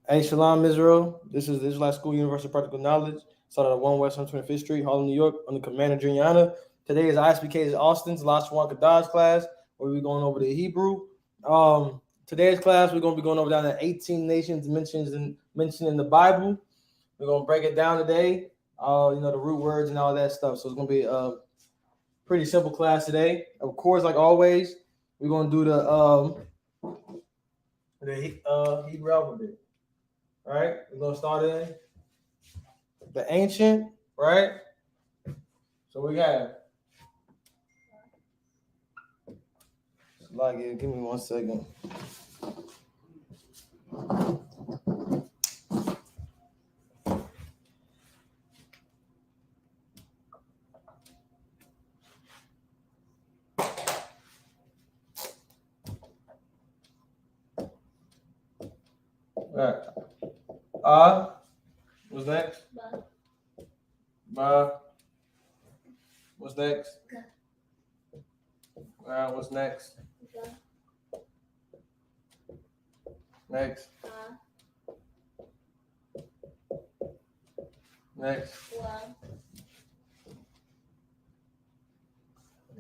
Hey, Shalom, Israel. This is the Israelite School University of Practical Knowledge. Started at 1 West 125th Street, Harlem, New York, under Commander Juliana. Today is Isupk Austin's Lashawan Qadash class, where we're going over the Hebrew. Today's class, we're going to be going over down to 18 nations mentioned in the Bible. We're going to break it down today, the root words and all that stuff. So it's going to be a pretty simple class today. Of course, like always, we're going to do the Hebrew alphabet. All right, we're going to start in the ancient, right? So we have, give me 1 second. All right. What's next? Ba. What's next? What's next? Next. Next.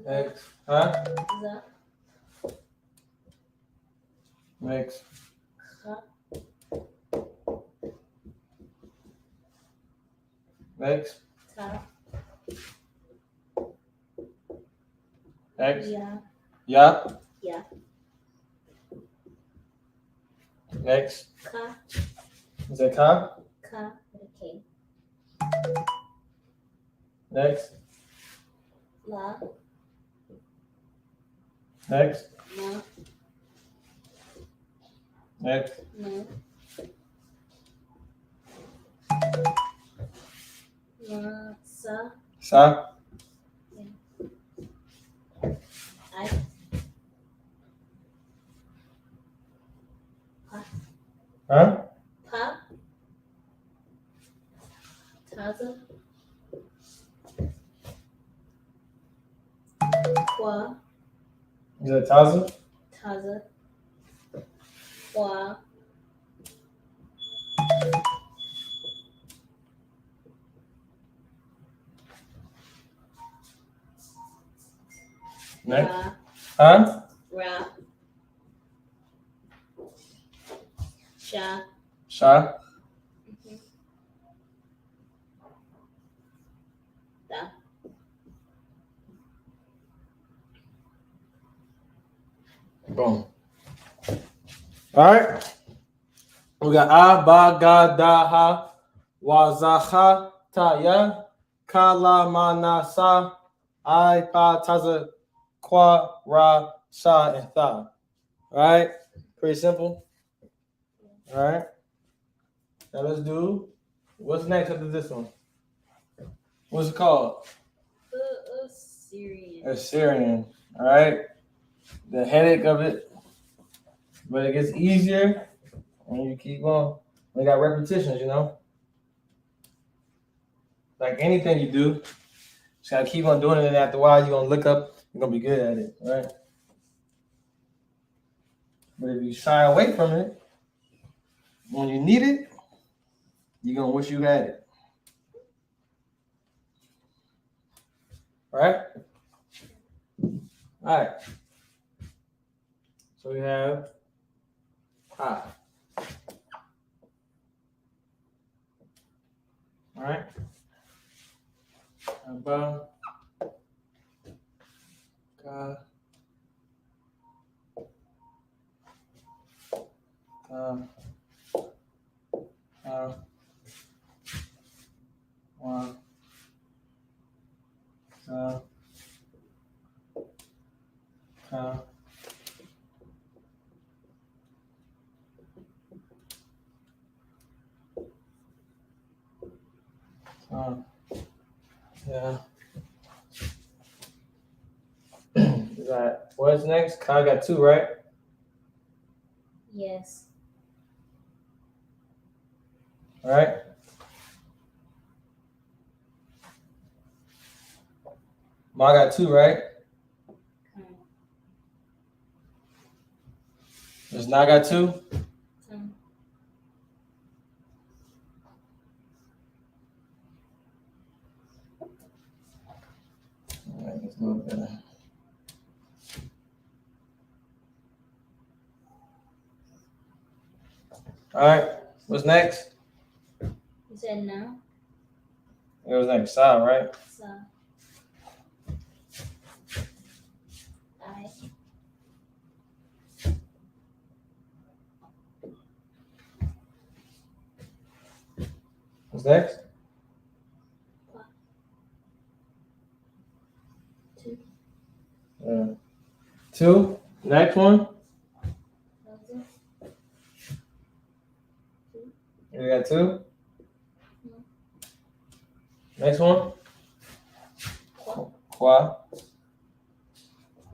Next. Huh? Next. Next. Next. Yeah. Yeah. Next. Ka. Is it Ka? Ka with a K. Next. La. Next. Ma. Next. Ma. Ma. Sa. Sa. I. Pa. Huh? Pa. Taza. Qua. Is it Taza? Taza. Qua. Next. Ra. Huh? Ra. Sha. Sha. Da. Boom. All right. We got A, Ba, Ga, Da, Ha, Wa, Za, Ha, Ta, Ya, Ka, La, Ma, Na, Sa, I, Pa, Taza, Qua, Ra, Sha, and Tha. All right. Pretty simple. All right. Now let's do, what's next after this one? What's it called? Assyrian. Assyrian. All right. The headache of it, but it gets easier when you keep going. We got repetitions, Like anything you do, just gotta keep on doing it, and after a while, you're gonna look up, you're gonna be good at it, right? But if you shy away from it, when you need it, you're gonna wish you had it. Right? All right. So we have Ha. All right. Ba. Ka. Ta. Ha. Wa. Za. Ka. Yeah. You got what's next? Ka got 2, right? Yes. All right. Ma got 2, right? Does Na got 2? Okay. All right. What's next? You said no. It was next. Sa, right? So. I. What's next? Two. Two. Next one. You got two. Next one. Qua.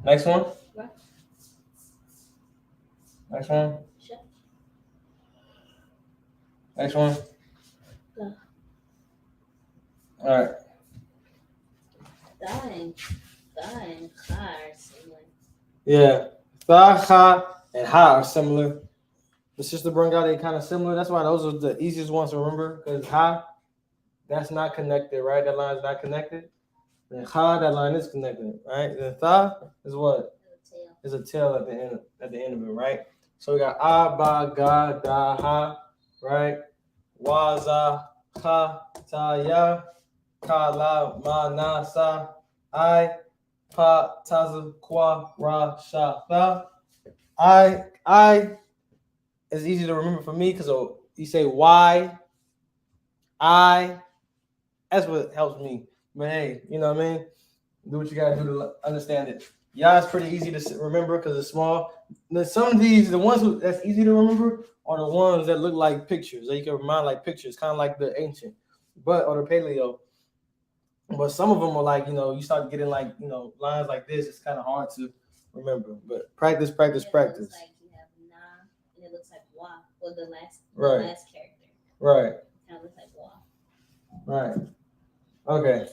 Next one. Right. Next one. Sure. Next one. Go. All right. Dying. Car similar. Yeah. Tha, ha, and ha are similar. The sister bring out they kind of similar. That's why those are the easiest ones to remember. Because ha, that's not connected, right? That line is not connected. And ha, that line is connected, right? And tha is what? Is a tail at the end of it, right? So we got a, ba, ga, da, ha, right? Wa, za, ha, ta, ya, ka, la, ma, na, sa, I, pa, ta, za, qua, ra, sha, tha. I is easy to remember for me because you say why, I, that's what helps me. But hey, you know what I mean? Do what you gotta do to understand it. Yeah, it's pretty easy to remember because it's small. Some of these, the ones that's easy to remember, are the ones that look like pictures. That you can remind like pictures, kind of like the ancient, or the paleo. But some of them are like, you start getting like, lines like this. It's kind of hard to remember. But practice. It looks like you have na, and it looks like wa. Well, the last character. Right. It kind of looks like wa. Right. Okay.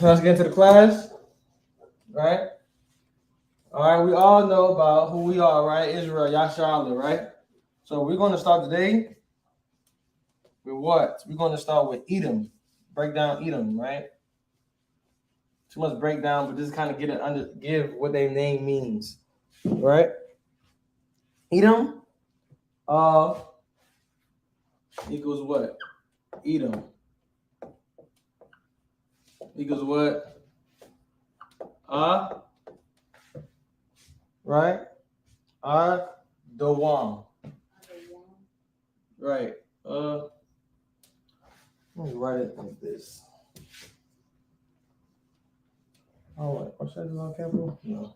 Let's get into the class. Right? All right, we all know about who we are, right? Israel, Yasharala, right? So we're going to start today with what? We're going to start with Edom. Break down Edom, right? Too much breakdown, but just kind of give what their name means, right? Edom equals what? Edom equals what? Right? Dawam. Right. Let me write it like this. Oh, wait. Should I do on capital? No.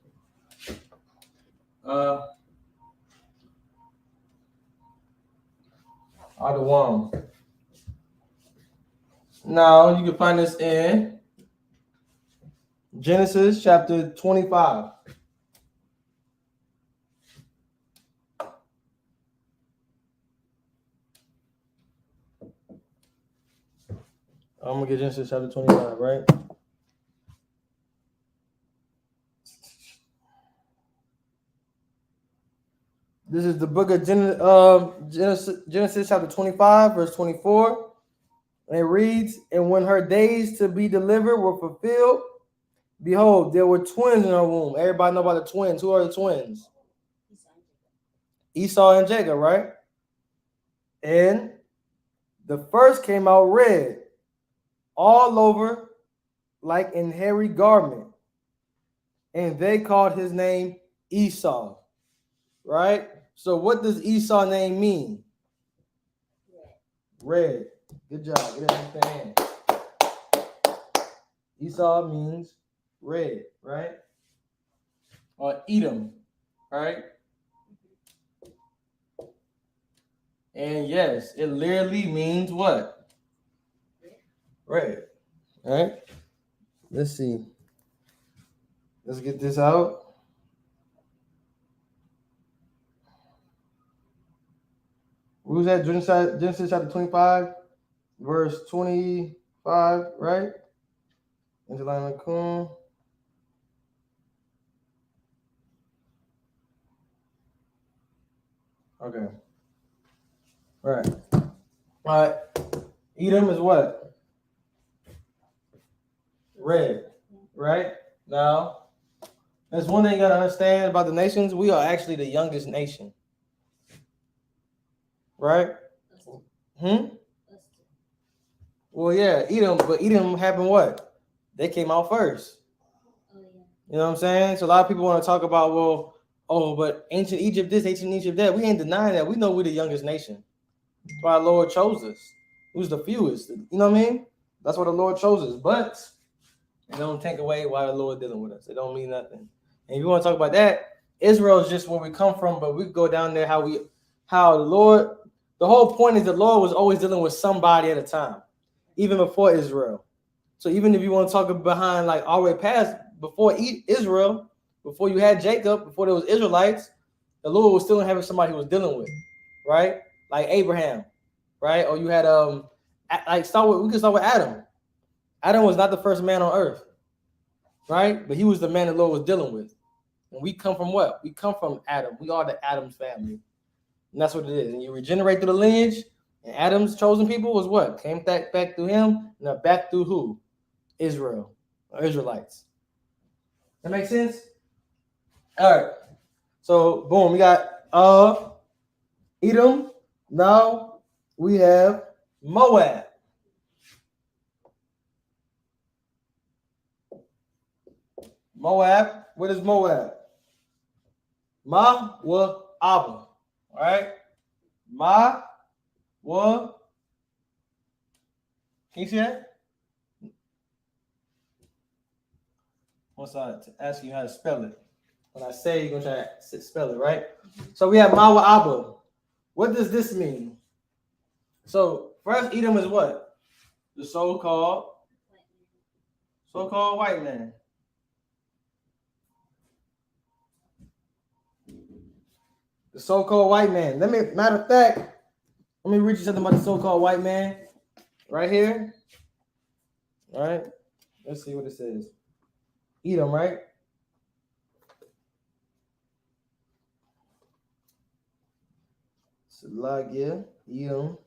Dawam. Now you can find this in Genesis chapter 25. I'm gonna get Genesis chapter 25, right? This is the book of Genesis chapter 25, verse 24. And it reads, and when her days to be delivered were fulfilled, behold, there were twins in her womb. Everybody know about the twins. Who are the twins? Esau and Jacob, right? And the first came out red, all over, like in hairy garment. And they called his name Esau, right? So what does Esau name mean? Red. Good job. Get it in the hand. Esau means red, right? Or Edom, right? And yes, it literally means what? Red. Right? Let's see. Let's get this out. What was that? Genesis chapter 25, verse 25, right? Into line cool. Okay. All right. All right. Edom is what? red. Right? Now, there's one thing you gotta understand about the nations. We are actually the youngest nation. Right? Well, yeah, Edom, but Edom happened what? They came out first. You know what I'm saying? So a lot of people want to talk about, well, oh, but ancient Egypt this, ancient Egypt that. We ain't denying that. We know we're the youngest nation. That's why the Lord chose us. Who's the fewest? You know what I mean? That's why the Lord chose us. But it don't take away why the Lord dealing with us. It don't mean nothing. And if you want to talk about that, Israel is just where we come from, but we go down there how the Lord, the whole point is the Lord was always dealing with somebody at a time, even before Israel. So even if you want to talk behind like all the way past, before Israel, before you had Jacob, before there was Israelites, the Lord was still having somebody he was dealing with, right? Like Abraham, right? Or you had we can start with Adam. Adam was not the first man on earth, right? But he was the man the Lord was dealing with. And we come from what? We come from Adam. We are the Adam's family. And that's what it is. And you regenerate through the lineage, and Adam's chosen people was what? Came back through him, and back through who? Israel, or Israelites. That makes sense? All right. So, boom, we got Edom. Now we have Moab. Moab. What is Moab? Ma wa Abba. All right. Ma wa. Can you see that? Once I ask you how to spell it. When I say you're gonna try to spell it, right? So we have Ma wa Abba. What does this mean? So first Edom is what? The so-called white man. The so-called white man. Matter of fact, let me read you something about the so-called white man right here. All right. Let's see what it says. Edom, right? Salagia, Edom.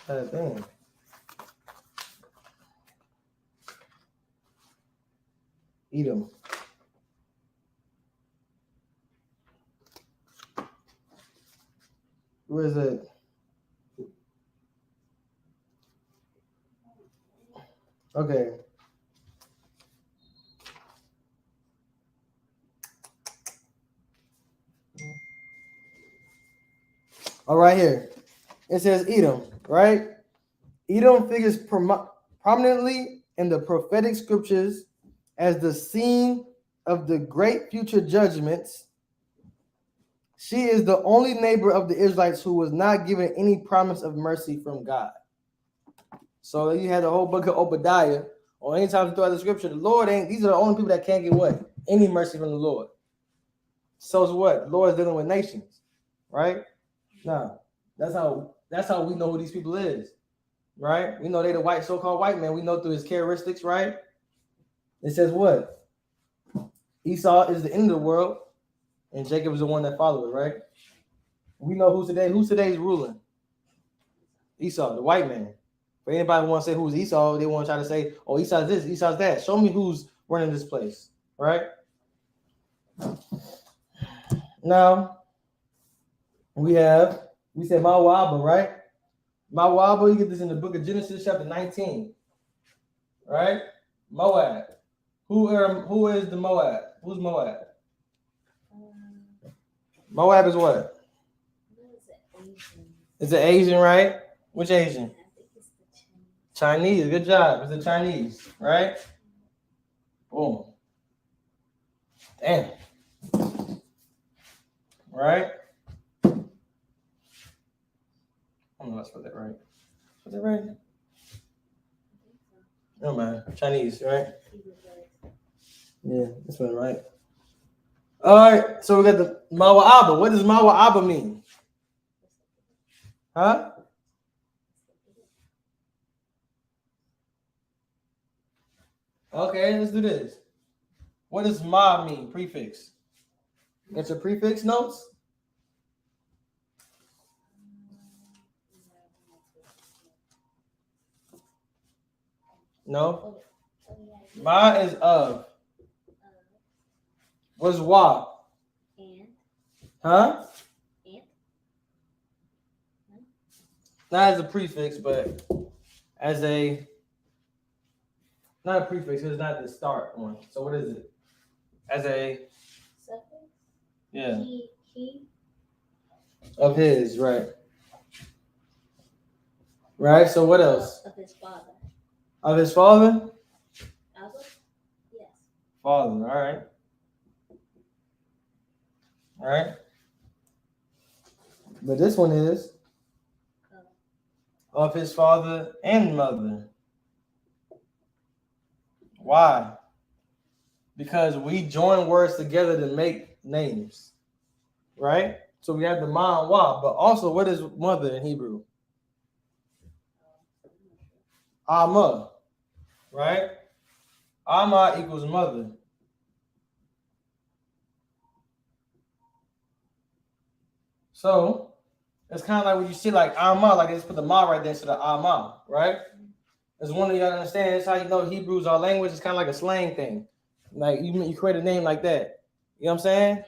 Damn. Edom. Where is it? Okay. All right here. It says Edom, right? Edom figures prominently in the prophetic scriptures as the scene of the great future judgments. She is the only neighbor of the Israelites who was not given any promise of mercy from God. So you had the whole book of Obadiah, or any time throughout the scripture, the Lord these are the only people that can't get what? Any mercy from the Lord. So it's what? The Lord is dealing with nations, right? Now, that's how we know who these people is, right? We know they the so-called white man. We know through his characteristics, right? It says what? Esau is the end of the world, and Jacob is the one that followed it, right? We know who's today's ruling. Esau, the white man. For anybody who wants to say who's Esau, they want to try to say, oh, Esau's this, Esau's that. Show me who's running this place, right? Now, we said Mawaba, right? Mawaba, you get this in the book of Genesis chapter 19, right? Moab. Who is the Moab? Who's Moab? Moab is what? It's an Asian, right? Which Asian? Chinese. Good job. It's the Chinese, right? Boom. Damn. Right? I don't know if I spelled that right. Was that right? No, man. Chinese, right? Yeah, that's one right. All right, so we got the Mawa'aba. What does Mawa'aba mean? Huh? Okay, let's do this. What does Ma mean? Prefix. Get your prefix notes? No. Oh, yeah. Ma is of. What's wa? And. Huh? And. Not as a prefix, but as a not a prefix. It's not the start one. So what is it? As a Suffix. Yeah. He. Of his, right? Right. So what else? Of his father. Of his father. Yes. Father. All right. All right. But this one is of his father and mother. Why? Because we join words together to make names, right? So we have the ma and wa, but also what is mother in Hebrew? Ama, right? Ama equals mother. So it's kind of like when you see like Ama, like they just put the ma right there instead of Ama, right? It's one of you gotta understand. That's how you know Hebrew's our language. It's kind of like a slang thing. Like you create a name like that. You know what I'm saying?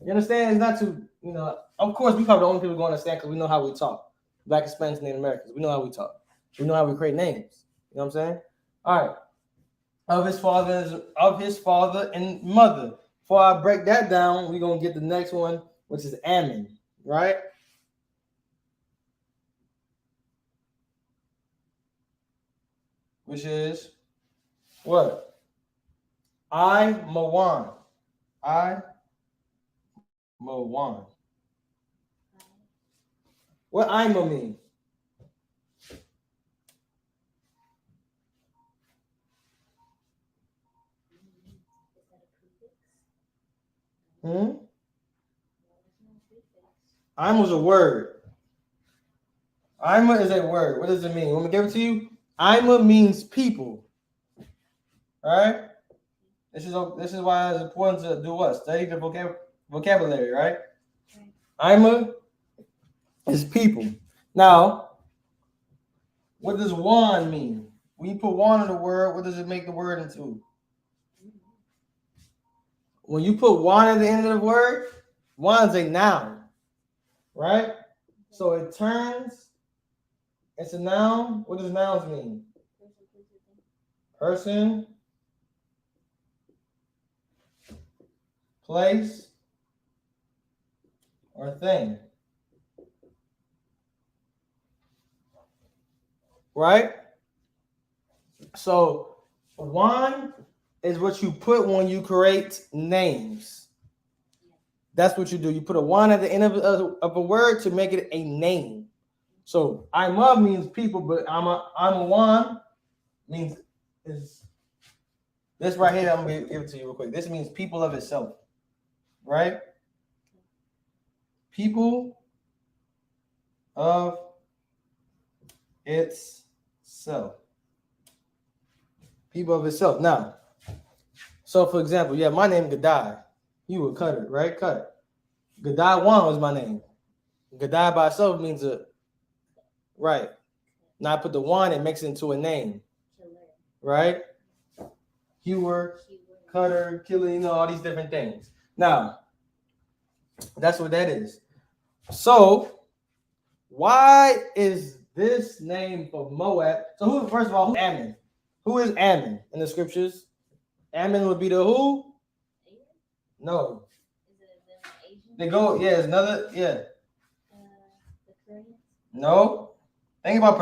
You understand? It's not too, of course we probably the only people going to understand because we know how we talk. Black, Hispanics, Native Americans. We know how we talk. We know how we create names. You know what I'm saying? All right. Of his father and mother. Before I break that down, we're gonna get the next one, which is Ammon, right? Which is what? Mawan. Mawan. What Ima mean? Ima's a word. Ima is a word. What does it mean? Let me give it to you. Ima means people. All right. This is why it's important to do what? Study the vocabulary, right? Ima is people. Now, what does one mean? When you put one in the word, what does it make the word into? When you put one at the end of the word, one is a noun, right? So it turns, it's a noun. What does nouns mean? Person, place, or thing. Right? So one is what you put when you create names. That's what you do. You put a one at the end of a word to make it a name. So Ima means people, but I'm a one means is this right here. I'm gonna give it to you real quick. This means people of itself, right? People of itself. People of itself. Now, so for example, yeah, my name Gadai. You would cut it, right? Cut it. Gadai one was my name. Gadai by itself means a right. Now I put the one, it makes it into a name. Right? Hewer, cutter, killer, all these different things. Now, that's what that is. So, why is this name for Moab? So, who, first of all, who's Ammon? Who is Ammon in the scriptures? Ammon would be the who? No. They go, yeah, it's another, yeah. No. Think about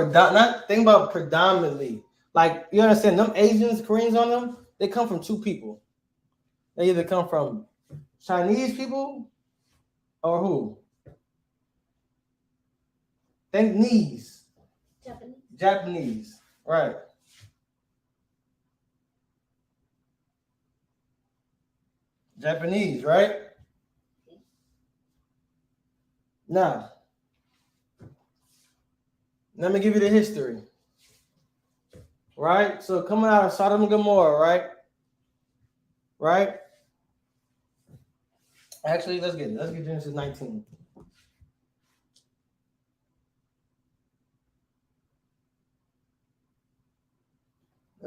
predominantly. Like, you understand, them Asians, Koreans on them, they come from two people. They either come from Chinese people or who? Think knees. Japanese. Right. Japanese, right? Now, let me give you the history. Right? So coming out of Sodom and Gomorrah, right? Right? Actually, let's get Genesis 19.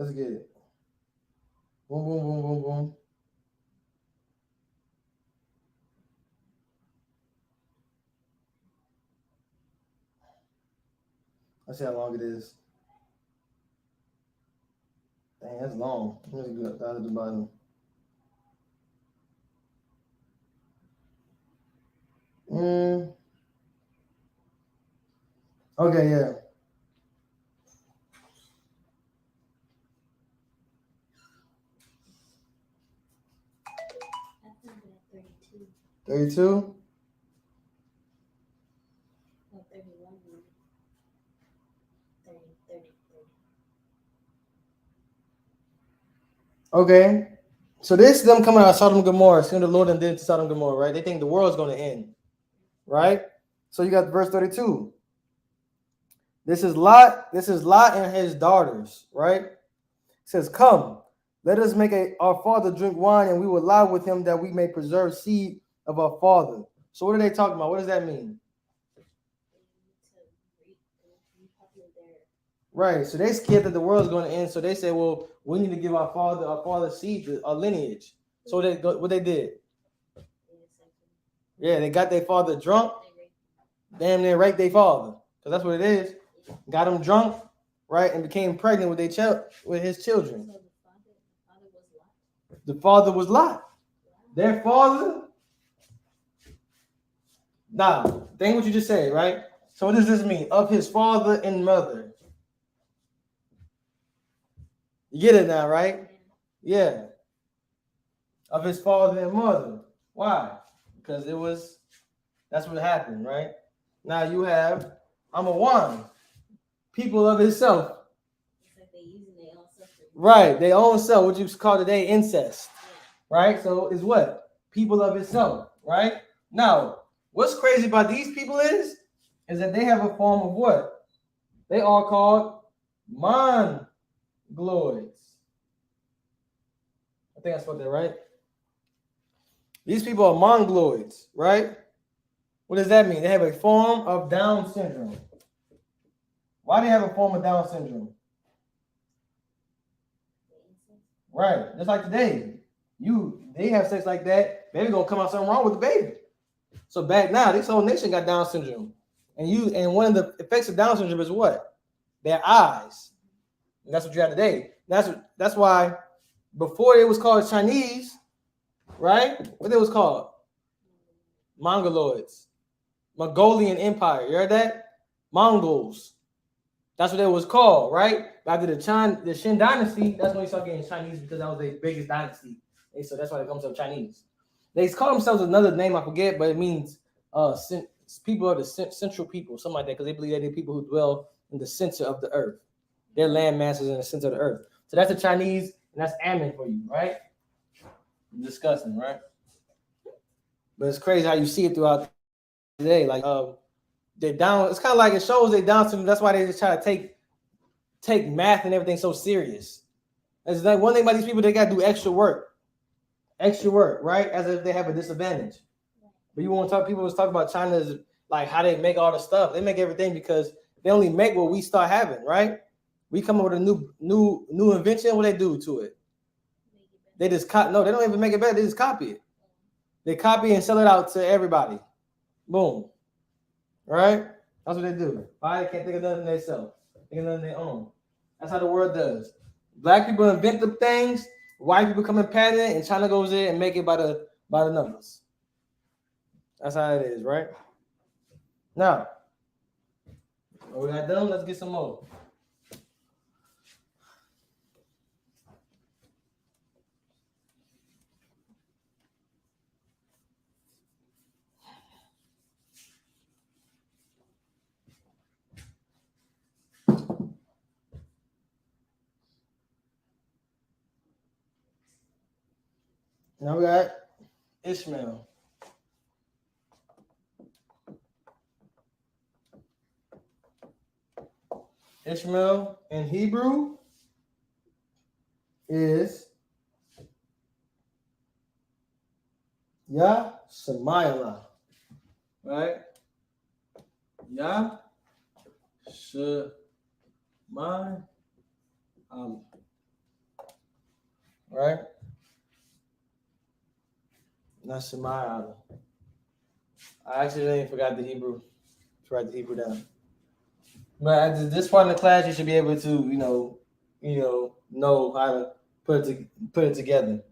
Let's get it. Boom, boom, boom, boom, boom. Let's see how long it is. Dang, that's long. Let's go down to the bottom. Okay, yeah. I think we're at 32. 32? Or 31. 30, 30, 30. Okay. So this is them coming out of Sodom and Gomorrah, seeing the Lord and did to Sodom and Gomorrah, right? They think the world's going to end, right? So you got verse 32. This is Lot and his daughters, right? It says, come, let us make our father drink wine, and we will lie with him that we may preserve seed of our father. So what are they talking about? What does that mean? Right. So they scared that the world's going to end. So they say, well, we need to give our father seed, a lineage. So what they did? Yeah, they got their father drunk. Damn near raped their father. Because that's what it is. Got him drunk, right, and became pregnant with his children. So the father was Lot. Their father. Now, think what you just said, right? So what does this mean? Of his father and mother. You get it now, right? Yeah. Of his father and mother. Why? Because that's what happened, right? Now you have Amawan, people of himself. It's like they using their own self. Right, their own self, what you call today incest. Right? So it's what? People of himself, right? Now, what's crazy about these people is that they have a form of what? They are called mongoloids. I think I spelled that right. These people are mongoloids, right? What does that mean? They have a form of Down syndrome. Why do they have a form of Down syndrome? Right, just like today. They have sex like that, baby gonna come out something wrong with the baby. So back now, this whole nation got Down syndrome. And one of the effects of Down syndrome is what? Their eyes. And that's what you have today. That's why before it was called Chinese, right? What it was called? Mongoloids. Mongolian Empire. You heard that? Mongols. That's what it was called, right? After the Shin dynasty, that's when we started getting Chinese because that was the biggest dynasty. And so that's why it comes up Chinese. They call themselves another name, I forget, but it means people are the central people, something like that, because they believe they're the people who dwell in the center of the earth. They're land masses in the center of the earth. So that's the Chinese, and that's Ammon for you, right? Disgusting, right? But it's crazy how you see it throughout today. Like they're down. It's kind of like it shows they down syndrome. That's why they just try to take math and everything so serious. It's like one thing about these people, they got to do extra work, right? As if they have a disadvantage. But you want to talk? People was talking about China's like how they make all the stuff. They make everything because they only make what we start having, right? We come up with a new invention. What they do to it? They just no, they don't even make it better. They just copy it. They copy and sell it out to everybody. Boom. Right? That's what they do. Why they can't think of nothing themselves. Think of nothing their own. That's how the world does. Black people invent the things, white people come and patent it, and China goes in and make it by the numbers. That's how it is, right? Now, we got done. Let's get some more. Now we got Ishmael. Ishmael in Hebrew is Yashmael, right? Yashmael. right? Not Shemaiah. I actually forgot the Hebrew to write the Hebrew down. But at this point in the class, you should be able to, know how to put it together.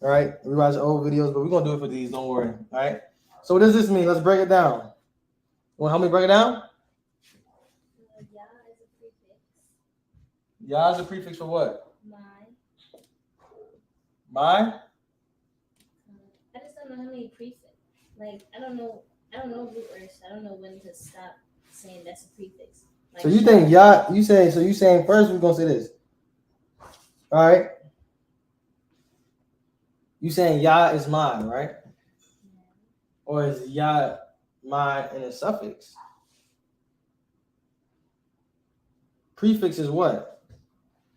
All right, we watch old videos, but we're gonna do it for these. Don't worry. All right. So what does this mean? Let's break it down. You want to help me break it down? Yah is a prefix. Yah is a prefix for what? My. I just don't know how many prefix. Like I don't know root words. I don't know when to stop saying that's a prefix. Like, so you think Yah? You saying first we're gonna say this. All right. You saying Yah is mine, right? Yeah. Or is Yah mine in a suffix? Prefix is what?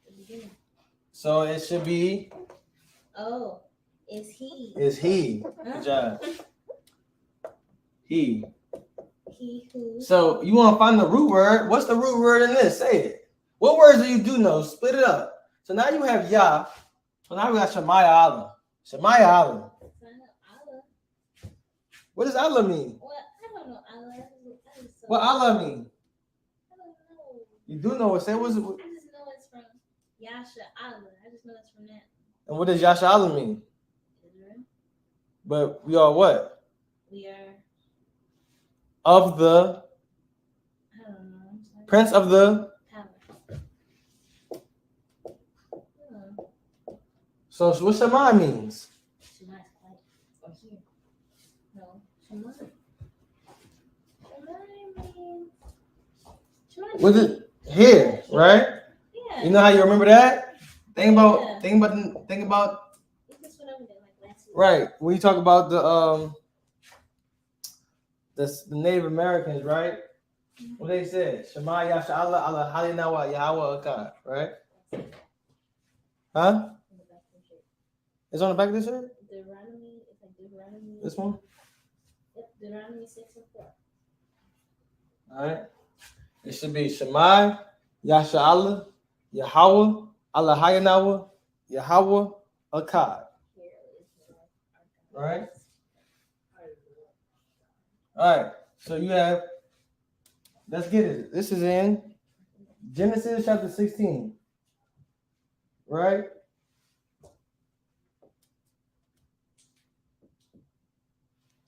The beginning. So it should be. Oh, is he? Is he? Good job. He. He who. So you want to find the root word? What's the root word in this? Say it. What words do you know? Split it up. So now you have Yah. So now we got Shemaiah Allah. Shemaiah Allah. What does Allah mean? Well, I don't know Allah. What Allah mean? I don't know. You do know what? Say what's it? I just know it's from Yasha Allah. I just know it's from that. And what does Yasha Allah mean? Israel. But we are what? We are of the. I don't know. Prince of the. So what Shema means? Shema is quiet. Or here. No. Shema. Was it here, right? Yeah. You know how you remember that? Think about. You just went over there like last week. Right. When you talk about the Native Americans, right? What they said? Shema Yasha Allah Allah Halinawa Yahweh Akkad, right? Huh? It's on the back of this shirt? Deuteronomy, it's like Deuteronomy. This one? Yep, Deuteronomy 6 and 4. Alright. It should be Shema Yasha Allah Yahweh Allah Hayanawa Yahweh Akkad. Right? Alright. So you have, let's get it. This is in Genesis chapter 16. Right?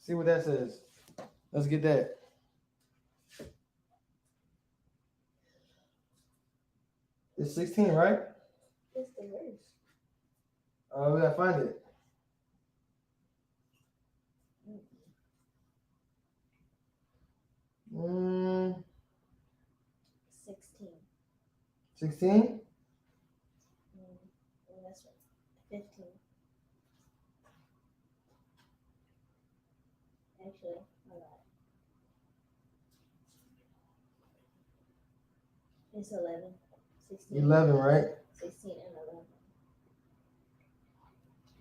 See what that says. Let's get that. It's 16, right? What's the verse? We gotta find it. Mm. 16. 16? That's right. 15. Actually, a lot. It's 11. 16. 11, right? 16 and 11.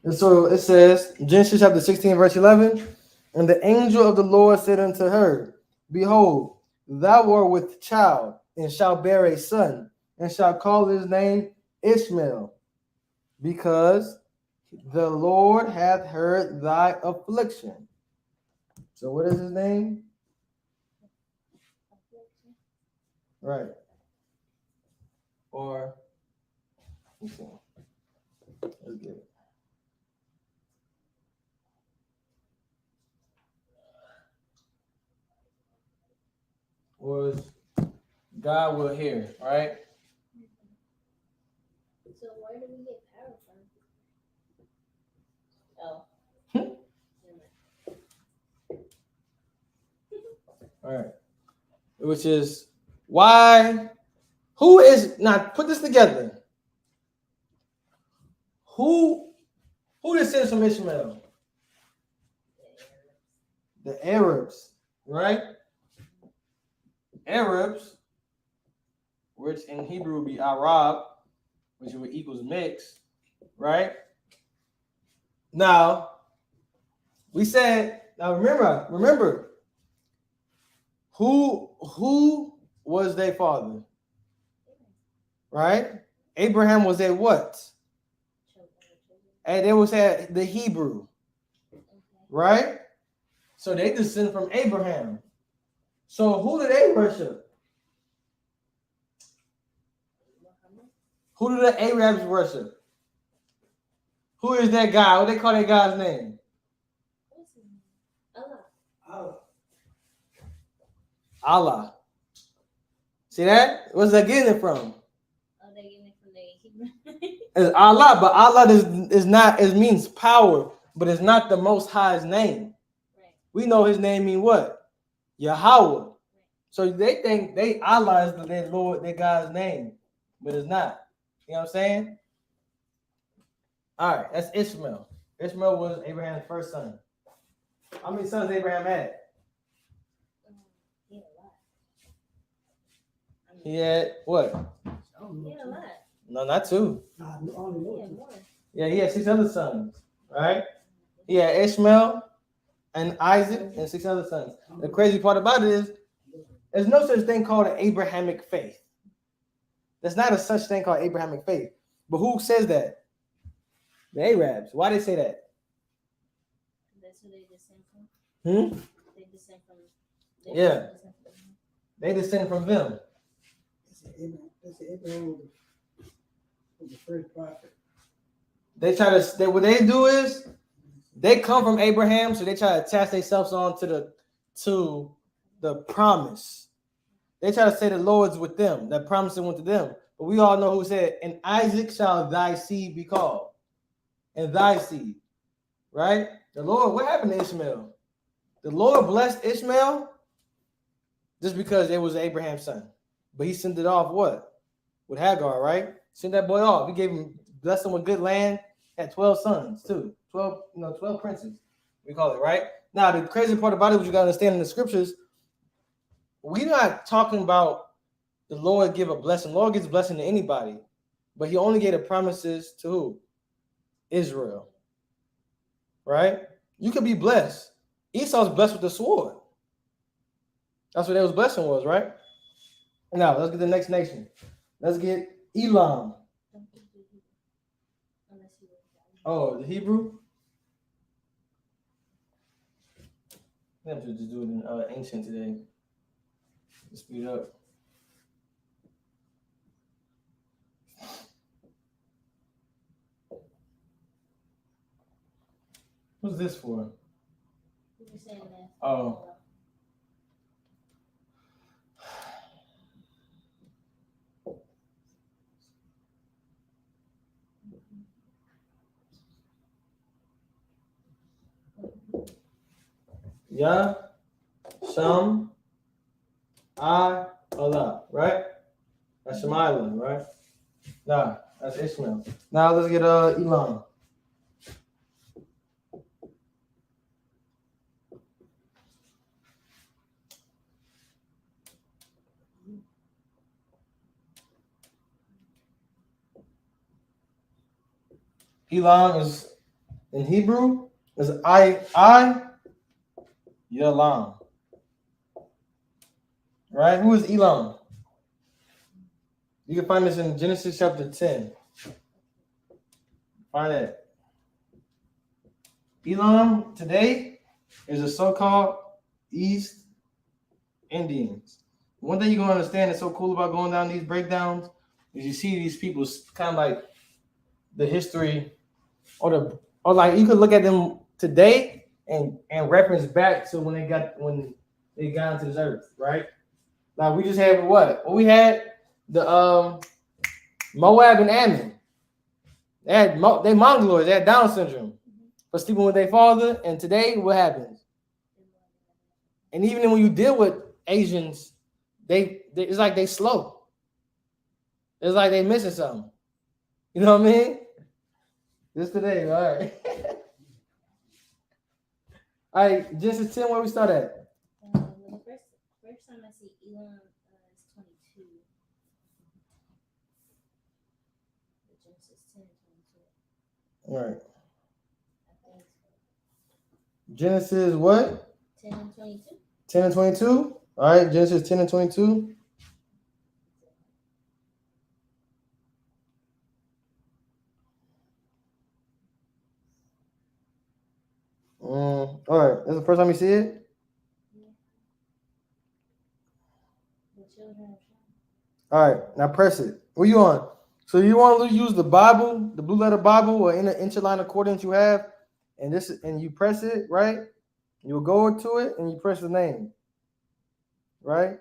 And so it says, Genesis chapter 16, verse 11, and the angel of the Lord said unto her, behold, thou art with child, and shalt bear a son, and shalt call his name Ishmael, because the Lord hath heard thy affliction. So what is his name? Right. Or, let's see. Let's get it. Was God will hear, right? So where do we get power from? Oh. All right. Which is why, who is, now put this together. Who descends from Ishmael? The Arabs, right? Arabs, which in Hebrew would be Arab, which would equals mix, right? Now, we said, now remember, who was their father? Right? Abraham was their what? And they will say the Hebrew, right? So they descend from Abraham. So who do they worship? Who do the Arabs worship? Who is that guy? What they call that guy's name? Allah. See that? Where's that getting it from? Oh, they getting it from the Hebrew. It's Allah, but Allah is not. It means power, but it's not the Most High's name. Right. We know His name mean what? Yahweh. So they think Allah is their Lord, their God's name, but it's not. You know what I'm saying? All right, that's Ishmael. Ishmael was Abraham's first son. How many sons Abraham had? He had a lot. He had what? He had a lot. No, not two. He had more. Yeah, he had 6 other sons, right? He had Ishmael and Isaac and 6 other sons. The crazy part about it is there's no such thing called an Abrahamic faith. There's not a such thing called Abrahamic faith. But who says that? The Arabs. Why they say that? That's who they descend from. They descend from. Yeah. They descend from them. That's Abraham was the first prophet. They try to. What they do is they come from Abraham, so they try to attach themselves on to the promise. They try to say the Lord's with them. That promise went to them. But we all know who said, "And Isaac shall thy seed be called." And thy seed, right? The Lord, what happened to Ishmael? The Lord blessed Ishmael just because it was Abraham's son. But he sent it off what? With Hagar, right? Sent that boy off. He gave him, blessed him with good land, had 12 sons too. 12 princes, we call it, right? Now, the crazy part about it, what you got to understand in the scriptures, we're not talking about the Lord give a blessing. The Lord gives a blessing to anybody, but he only gave the promises to who? Israel, right? You could be blessed. Esau's blessed with the sword. That's what his blessing was, right? Now, let's get the next nation. Let's get Elam. Oh, the Hebrew? I have to just do it in ancient today. Speed up. What's this for? Oh. Yeah. Sham. Allah. Right? That's Shemaiah, right? Nah, that's Ishmael. Now let's get Elam. Elam is in Hebrew is I Yalam. Right? Who is Elam? You can find this in Genesis chapter 10. Find it. Elam today is the so-called East Indians. One thing you're gonna understand that's so cool about going down these breakdowns is you see these people kind of like the history or like you could look at them today and reference back to when they got into this earth, right? Like we just had what? Well, we had the Moab and Ammon. They Mongoloids, they had Down syndrome for sleeping with their father. And today, what happens? And even when you deal with Asians, they it's like they slow. It's like they missing something. You know what I mean? Just today, all right. All right, Genesis 10, where we start at? The first time I see Elam is 22. Genesis 10 and 22. All right. Genesis what? 10 and 22. 10 and 22? All right, Genesis 10 and 22. That's the first time you see it? The children of Shem. All right, now press it. Where you on? So you want to use the Bible, the blue letter Bible, or in the interline accordance you have, and you press it, right? You'll go to it and you press the name, right?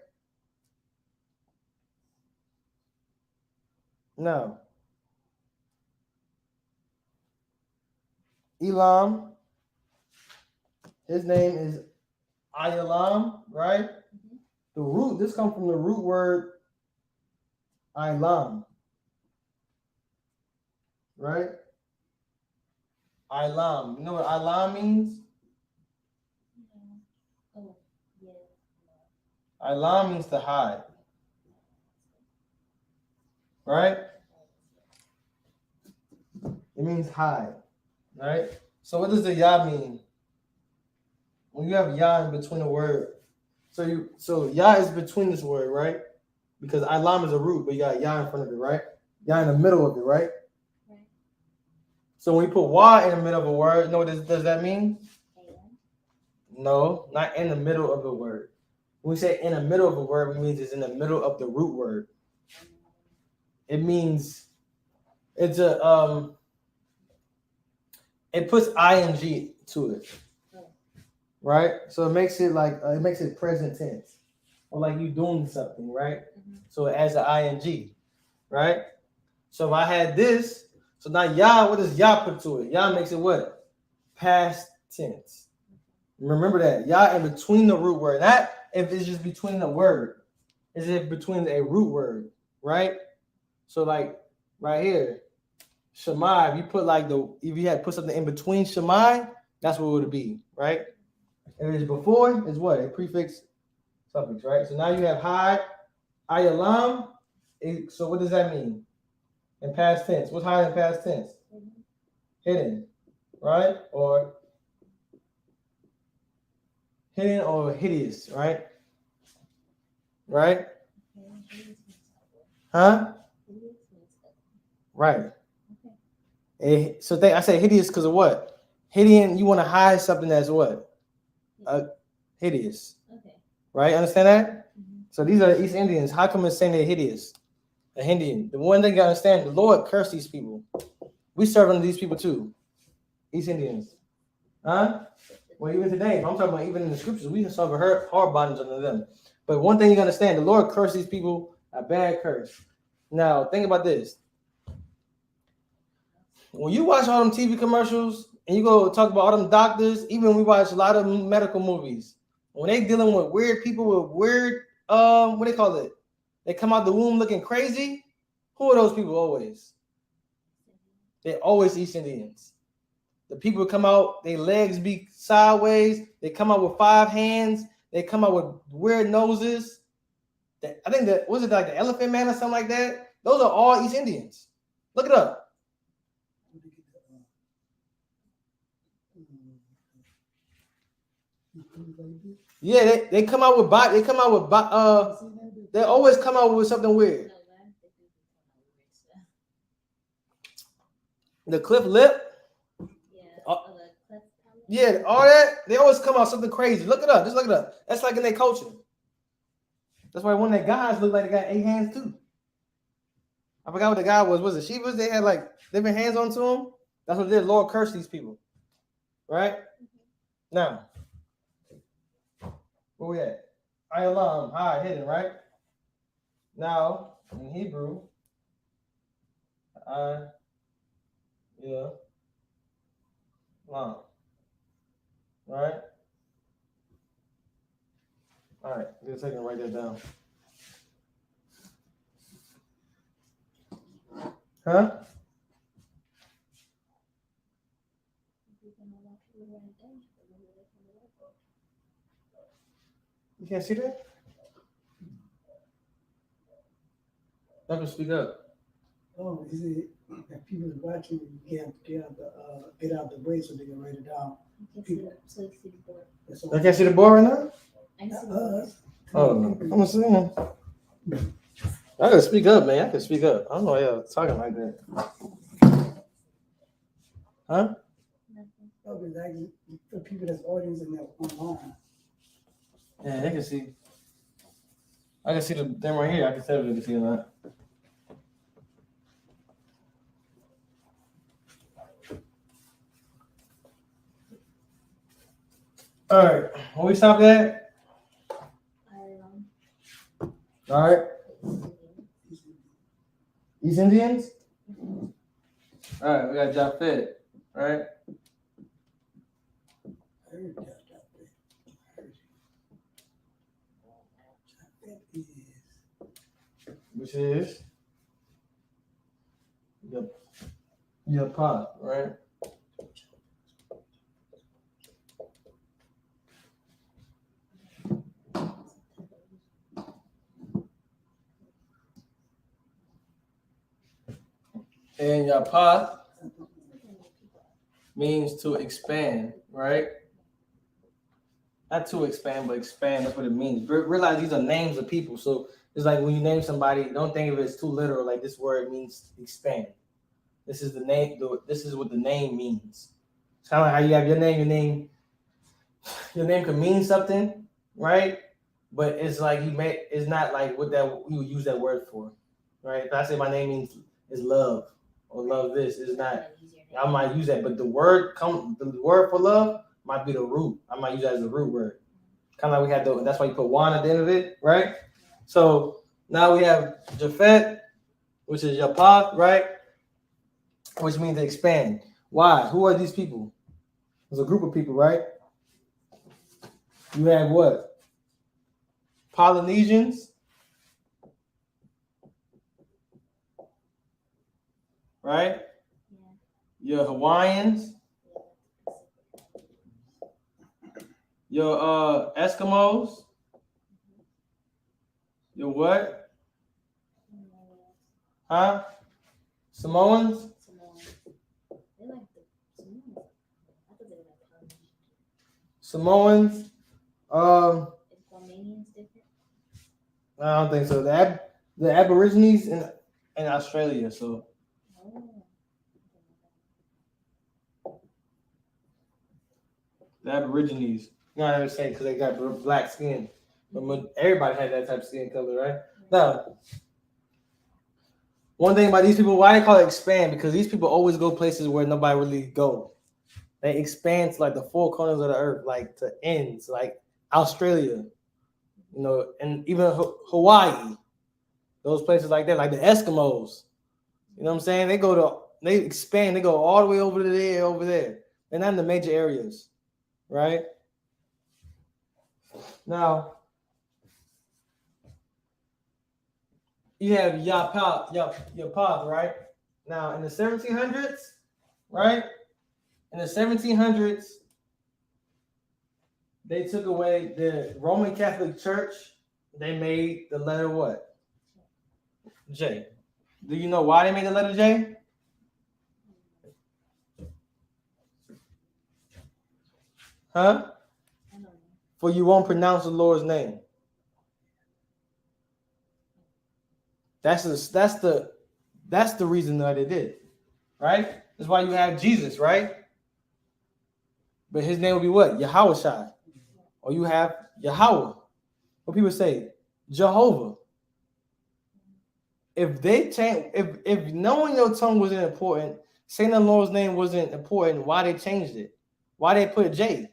Now, Elam, his name is Ayalam, right? The root, this comes from the root word Ilam, right? Ilam. You know what Ilam means? Oh, yeah. Ilam means to hide, right? It means hide, right? So what does the Yah mean? When you have Yah in between a word, so Yah is between this word, right? Because Ilam is a root, but you got Yah in front of it, right? Yah in the middle of it, right? Right. So when you put Y in the middle of a word, you know what does that mean? A-N. No, not in the middle of the word. When we say in the middle of a word, it means it's in the middle of the root word. It means it's it puts ing to it, right? So it makes it like it makes it present tense, or like you doing something, right? So it adds an ing, right? So if I had this, so now Yah, what does Yah put to it? Yah makes it what? Past tense. Remember that. Yah in between the root word. Not if it's just between the word. It's if between a root word, right? So like right here, Shemai, if you put if you had put something in between Shemai, that's what it would be, right? If it's before, it's what? A prefix suffix, right? So now you have hide, ayalam. So what does that mean? In past tense. What's hide in past tense? Hidden, right? Or hidden or hideous, right? Right? Huh? Right. So I say hideous because of what? Hidden, you want to hide something that's what? Hideous. Okay. Right? Understand that? So these are the East Indians. How come it's saying they're hideous? A Indian. The one thing you gotta understand, the Lord cursed these people. We serve under these people too. East Indians. Huh? Well, even today, I'm talking about even in the scriptures, we can suffer hard bondage under them. But one thing you gotta understand, the Lord cursed these people a bad curse. Now, think about this. When you watch all them TV commercials and you go talk about all them doctors, even we watch a lot of medical movies, when they dealing with weird people with weird, what they call it? They come out the womb looking crazy. Who are those people always? They're always East Indians. The people come out, their legs be sideways. They come out with 5 hands. They come out with weird noses. I think that, was it like the Elephant Man or something like that? Those are all East Indians. Look it up. Yeah, they come out with they always come out with something weird. The cliff lip. Yeah, all that. They always come out something crazy. Look it up. Just look it up. That's like in their culture. That's why one of their guys looked like they got 8 hands too. I forgot what the guy was. Was it Shivas? They had like different hands onto them. That's what did. Lord cursed these people. Right? Now, where we at? Ayalam, high, hidden, right? Now, in Hebrew, lam. Right? All right, give me a second to write that down. Huh? You can't see that? I can speak up. Oh, is it if people are watching, you get out the way so they can write it down. I can see the board. I can't see the board right now? I can see the board. Oh, I'm assuming. I gotta speak up, man. I can speak up. I don't know why y'all talking like that. Huh? Nothing. Probably like for people that's audience and that online. Yeah, they can see. I can see the thing right here. I can tell if they can see or not. All right, when we stop at? All right. East Indians? All right, we got Japhet, right? I heard that. Which is your pot, right? And your pot means to expand, right? Not to expand, but expand. That's what it means. Realize these are names of people. So it's like when you name somebody, don't think of it as too literal. Like this word means expand. This is the name. This is what the name means. It's kind of like how you have your name. Your name can mean something, right? But it's like it's not like what that we would use that word for, right? If I say my name means is love or love this, it's not. I might use that, but the word for love might be the root. I might use that as a root word. Kind of like we had that's why you put one at the end of it, right? So now we have Japhet, which is Yapath, right? Which means to expand. Why? Who are these people? There's a group of people, right? You have what? Polynesians, right? Your Hawaiians, your Eskimos, your what? Huh? Samoans? Samoans. I don't think so. The Aborigines in Australia. So the Aborigines. You know what I'm saying? Because they got black skin. But everybody had that type of skin color, right? Now, one thing about these people, why they call it expand? Because these people always go places where nobody really go. They expand to like the four corners of the earth, like to ends, like Australia, you know, and even Hawaii, those places like that, like the Eskimos. You know what I'm saying? They expand, they go all the way over there. They're not in the major areas, right? Now, you have Yapath, right? Now, in the 1700s, right? In the 1700s, they took away the Roman Catholic Church. They made the letter what? J. Do you know why they made the letter J? Huh? For you won't pronounce the Lord's name. That's the reason that they did, right? That's why you have Jesus, right? But his name will be what? Yahushua. Or you have Yahweh. What people say? Jehovah. If they change, if knowing your tongue wasn't important, saying the Lord's name wasn't important, why they changed it? Why they put J?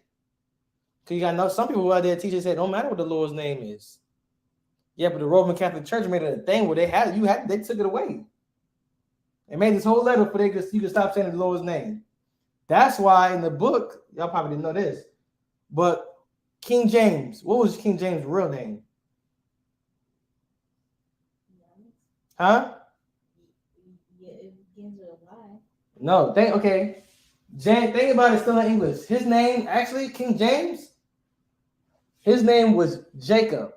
Because you got some people out there teachers said, don't matter what the Lord's name is. Yeah, but the Roman Catholic Church made it a thing where they took it away. They made this whole letter for you could stop saying the Lord's name. That's why in the book, y'all probably didn't know this, but King James, what was King James' real name? Huh? No, think about it still in English. His name, actually, King James, his name was Jacob.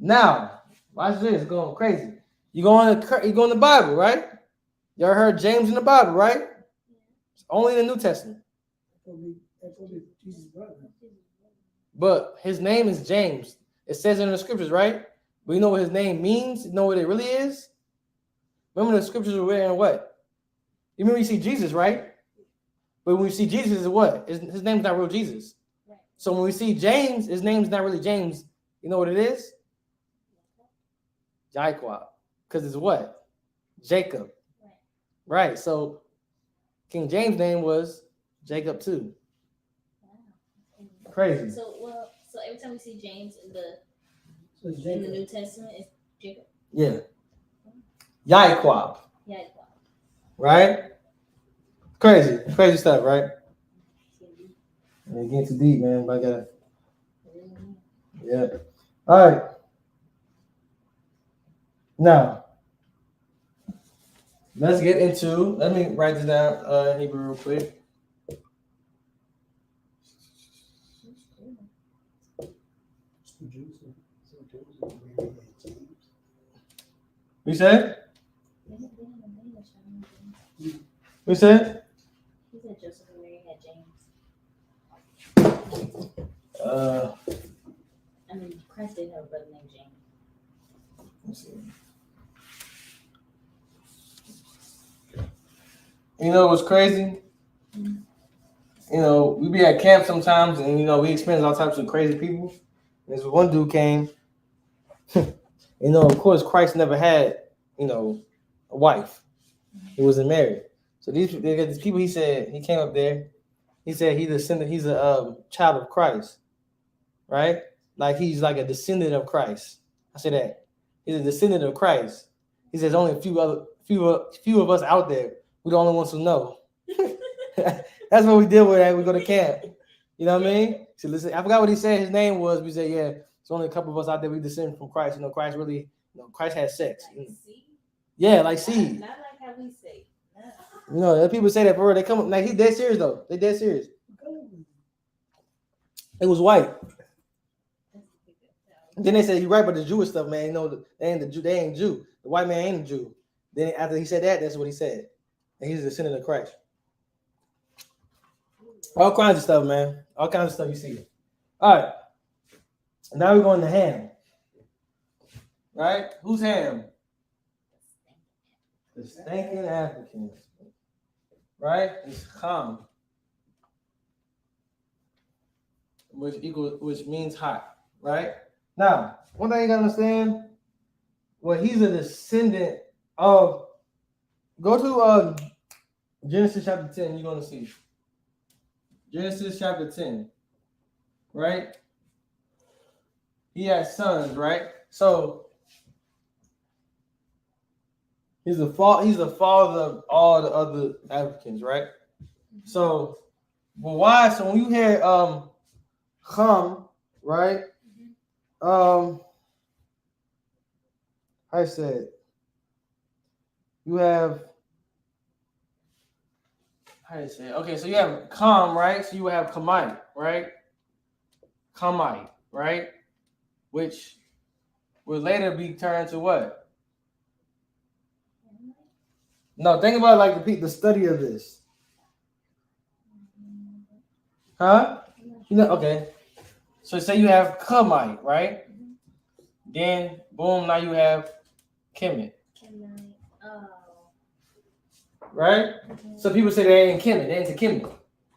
Now, watch this, going crazy. You go in the Bible, right? Y'all heard James in the Bible, right? It's only in the New Testament. Jesus' brother. But his name is James. It says in the scriptures, right? But you know what his name means? You know what it really is? Remember the scriptures were written what? You remember you see Jesus, right? But when we see Jesus, is what? His name's not real Jesus. Right. So when we see James, his name's not really James. You know what it is? Jacob. Because it's what? Jacob. Right. So King James' name was Jacob too. Wow. Crazy. So every time we see James in the Jacob. New Testament, it's Jacob. Yeah. Jacob. Yeah. Right? Crazy stuff, right? Yeah, getting too deep, man. But I gotta. Yeah. All right. Now, let's get into. Let me write this down in Hebrew real quick. We said? We said? He said Joseph and Mary had James. I mean, Christ didn't have a brother named James. Let's see. You know what's crazy? You know, we be at camp sometimes, and you know we experience all types of crazy people. There's one dude came. You know, of course, Christ never had, you know, a wife. He wasn't married. So these people, he said, he came up there. He said he's a child of Christ, right? Like he's like a descendant of Christ. I say that he's a descendant of Christ. He says only a few of us out there. We're the only ones who know. That's what we deal with as we go to camp. You know what I mean? So listen, I forgot what he said. His name was. We said, yeah, it's only a couple of us out there. We descend from Christ. You know, Christ really, you know, Christ had sex. Like seed? Yeah, like seed. Not like how we say. You know, people say that for real. They come like he's dead serious though. They dead serious. It was white. Then they said you're right about the Jewish stuff, man. You know, they ain't Jew. The white man ain't a Jew. Then after he said that, that's what he said. And he's a descendant of Christ. All kinds of stuff, man. All kinds of stuff you see. All right. Now we're going to Ham. Right? Who's Ham? The stinking Africans. Right? It's Ham. Which means hot. Right? Now, one thing you gotta understand, well, he's a descendant of. Go to Genesis chapter 10, you're gonna see. Genesis chapter 10, right? He has sons, right? So he's the father of all the other Africans, right? So, but why? So when you hear Ham, right? I said you have. How do you say it? Okay, so you have Kam, right? So you have Kamite, right? Kamite, right? Which will later be turned to what? No, think about like the study of this. Huh? You know, okay. So say you have Kamite, right? Then boom, now you have Kemet. Right? So people say they ain't Kemet, they into Kemet.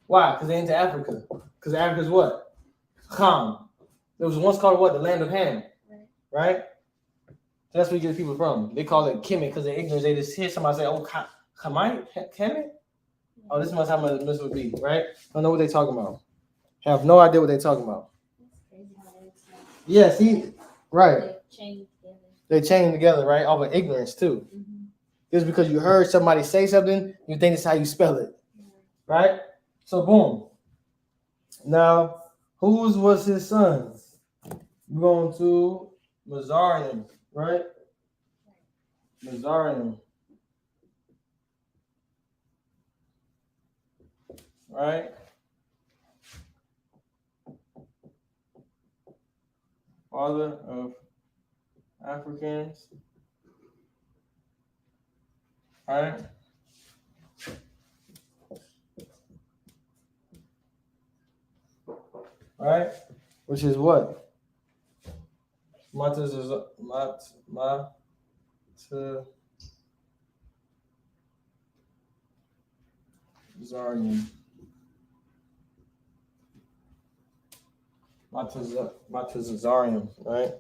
Why? Because they into Africa. Because Africa's what? Ham. It was once called what? The land of Ham. Right? So that's where you get people from. They call it Kemet because they're ignorant. They just hear somebody say, oh, Hamite? Kemet? Oh, this must have this would be, right? Don't know what they're talking about. Have no idea what they're talking about. Yeah, see? Right. They chain together, right? Off of ignorance too. Just because you heard somebody say something, you think it's how you spell it. Right? So boom. Now, whose was his sons? We're going to Mizraim, right? Mizraim. Right? Father of Africans. Right? Right? Which is what? Zarian. Matazarium, right?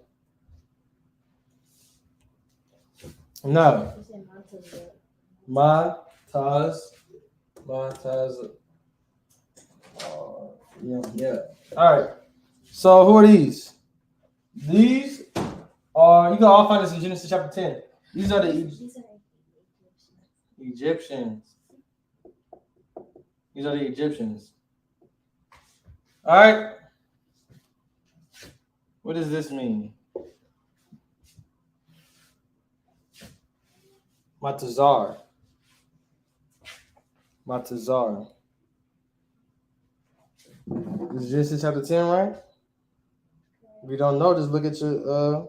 No. You said Montezuma. Mataz. Yeah. All right. So who are these? These are, you can all find this in Genesis chapter 10. These are the Egyptians. These are the Egyptians. All right. What does this mean? Matazar. This is Genesis chapter 10, right? If you don't know, just look at your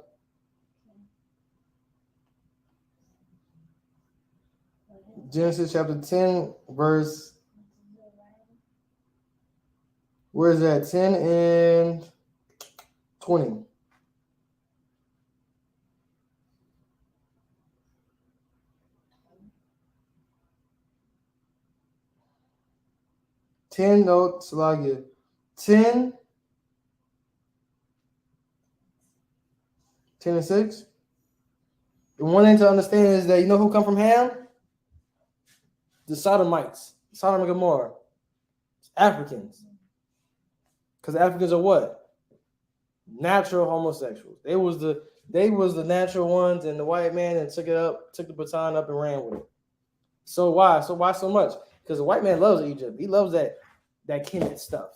Genesis chapter 10, verse. Where is that? 10 and 20. No, Salagia. 10 and 6. The one thing to understand is that you know who come from Ham? The Sodomites, Sodom and Gomorrah, Africans. Because Africans are what? Natural homosexuals. They was the natural ones, and the white man and took the baton up and ran with it. So why? So why so much? Because the white man loves Egypt. He loves that Kemet stuff.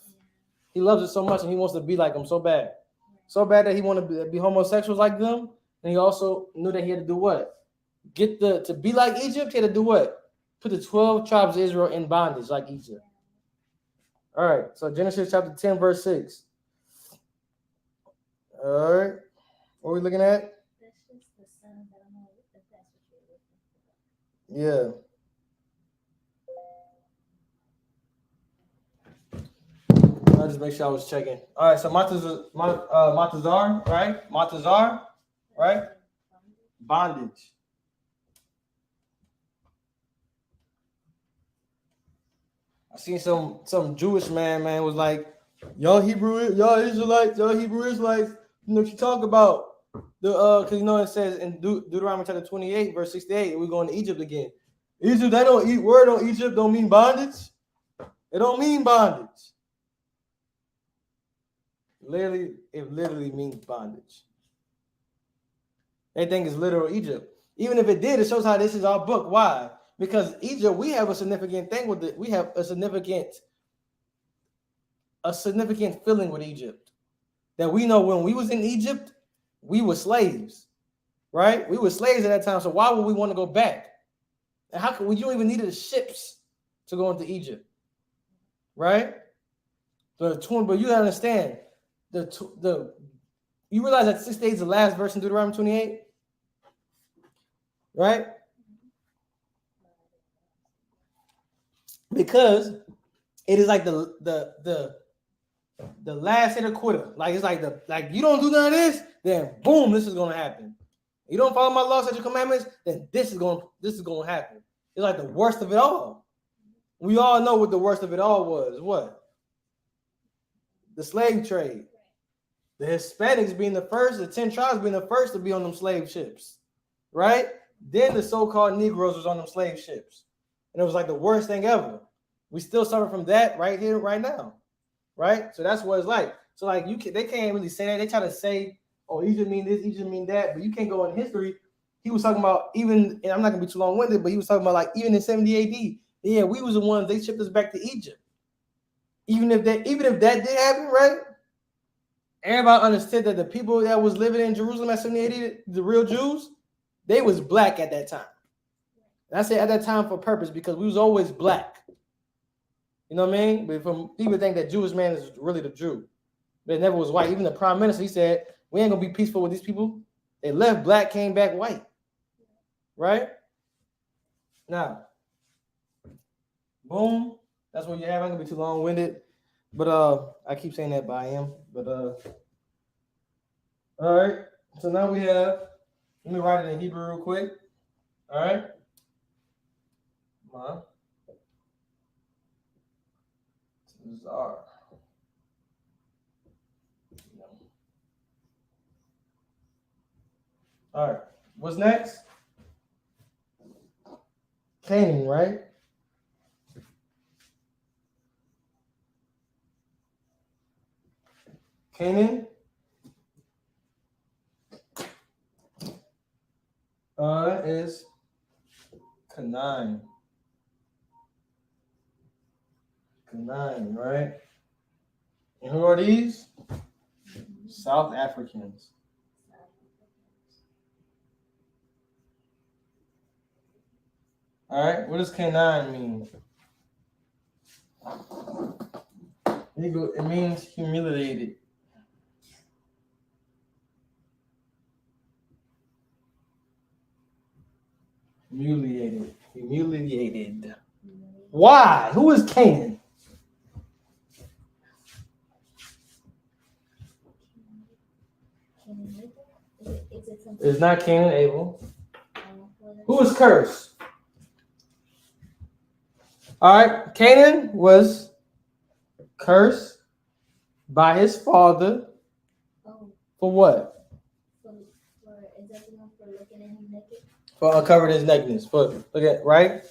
He loves it so much, and he wants to be like them so bad. So bad that he wanted to be homosexuals like them. And he also knew that he had to do what? To be like Egypt, he had to do what? Put the 12 tribes of Israel in bondage like Egypt. All right, so Genesis chapter 10, verse 6. All right, what are we looking at? That's just the sun. I don't know if that's what you're looking for. Yeah. I'll just make sure I was checking. All right, so Matazar, right? Matazar, right? Bondage. I seen some Jewish man was like, y'all Israelites, you know what you talk about. Because you know it says in Deuteronomy chapter 28, verse 68, we're going to Egypt again. Egypt, they don't eat word on Egypt, don't mean bondage. It don't mean bondage. It literally means bondage. They think it's literal Egypt. Even if it did, it shows how this is our book. Why? Because Egypt, we have a significant thing with it. We have a significant feeling with Egypt. That we know when we was in Egypt, we were slaves. Right? We were slaves at that time. So why would we want to go back? And how could you don't even need the ships to go into Egypt? Right? But you understand, you realize that 6 days is the last verse in Deuteronomy 28? Right? Because it is like the last hit or quitter. Like it's like you don't do none of this, then boom, this is gonna happen. You don't follow my laws, statutes, commandments, then this is gonna happen. It's like the worst of it all. We all know what the worst of it all was. What? The slave trade. The Hispanics being the first, the 10 tribes being the first to be on them slave ships. Right? Then the so-called Negroes was on them slave ships. And it was like the worst thing ever. We still suffer from that right here, right now. Right? So that's what it's like. So like they can't really say that. They try to say, oh, Egypt mean this, Egypt mean that, but you can't go in history. He was talking about even, and I'm not gonna be too long-winded, but he was talking about like even in 70 AD, yeah, we was the ones they shipped us back to Egypt. Even if that did happen, right? Everybody understood that the people that was living in Jerusalem at 70 AD, the real Jews, they was black at that time. And I say at that time for purpose because we was always black. You know what I mean? But from people think that Jewish man is really the Jew. But it never was white. Even the prime minister, he said, we ain't gonna be peaceful with these people. They left black, came back white. Right? Now, boom. That's what you have. I'm gonna be too long-winded. But I keep saying that, but I am. But all right. So now we have, let me write it in Hebrew real quick. All right. Come on. Zar. All right. What's next? Canaan, right? Canaan. Is Canaan. Canaan, right? And who are these? South Africans. All right. What does Canaan mean? It means humiliated. Humiliated. Why? Who is Canaan? It's not Cain and Abel. Who is cursed? All right. Canaan was cursed by his father. For what? For looking at him naked. For uncovering his nakedness. For look at right?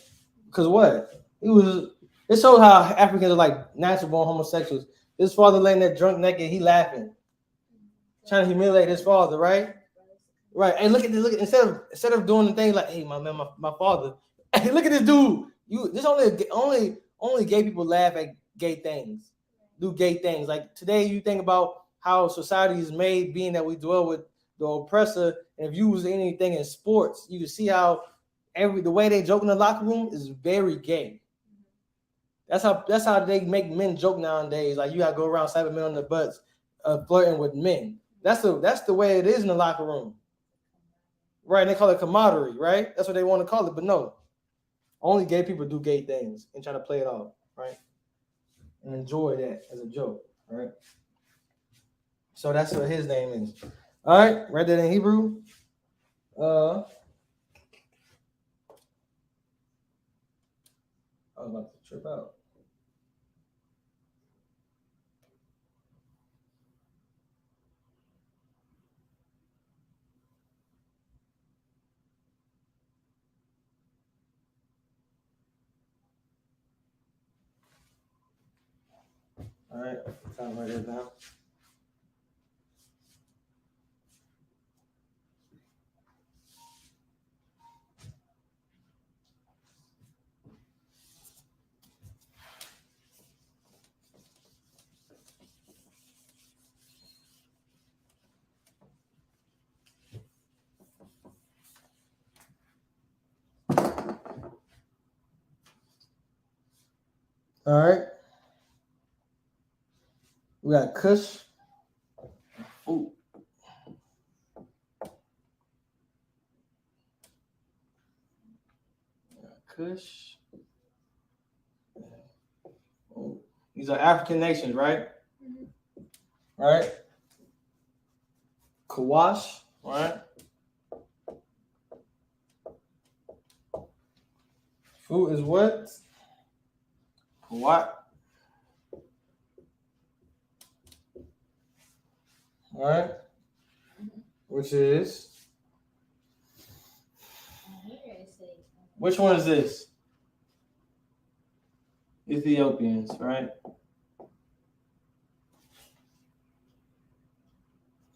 Because what? It shows how Africans are like natural born homosexuals. His father laying there drunk naked, he laughing. Trying to humiliate his father, right? Right. And look at this, instead of doing the thing like, hey, my man, my father. Hey, look at this dude. This only gay people laugh at gay things. Do gay things. Like today you think about how society is made, being that we dwell with the oppressor, and if you use anything in sports, you can see how the way they joke in the locker room is very gay. That's how they make men joke nowadays. Like you gotta go around slapping men on the butts, flirting with men. That's the way it is in the locker room. Right, and they call it camaraderie, right? That's what they want to call it, but no. Only gay people do gay things and try to play it off, right? And enjoy that as a joke, right? So that's what his name is. All right, read that in Hebrew. I was about to trip out. All right, time to write that down. All right. We got Kush. Ooh. Kush. Oh. These are African nations, right? Mm-hmm. All right. Kawash, all right. Who is what? What? All right. Which is? Which one is this? Ethiopians, right?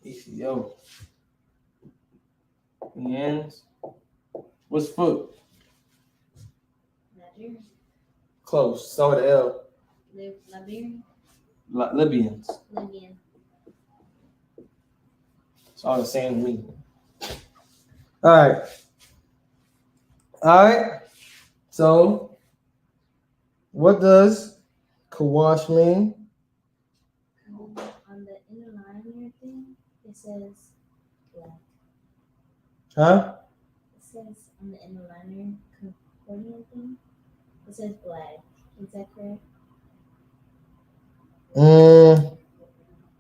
Ethiopians. What's foot? Nigerian. Close. Start with the L. Liberian. Libyans. Libyan. It's all the same to me. All right. All right. So, what does Kawash mean? On the inner liner thing, it says black. Huh? It says on the inner liner concordant thing, it says black. Is that correct?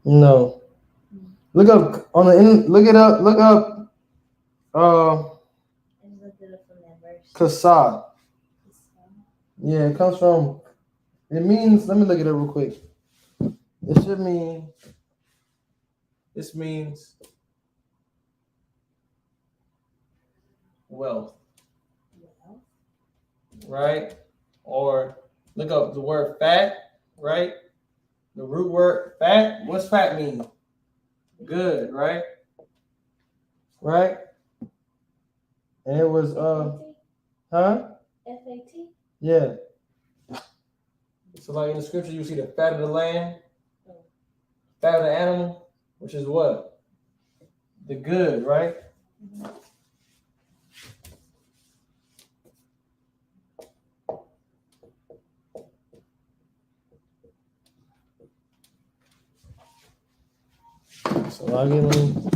No. Look up on the look it up. Look up. Kasad. Yeah, it comes from. It means. Let me look it up real quick. It should mean This means wealth, Well, right? Or look up the word fat, right? The root word fat. What's fat mean? Good, right? Right? And it was huh? FAT? Yeah. So like in the scripture you see the fat of the lamb, fat of the animal, which is what? The good, right? So I'll give them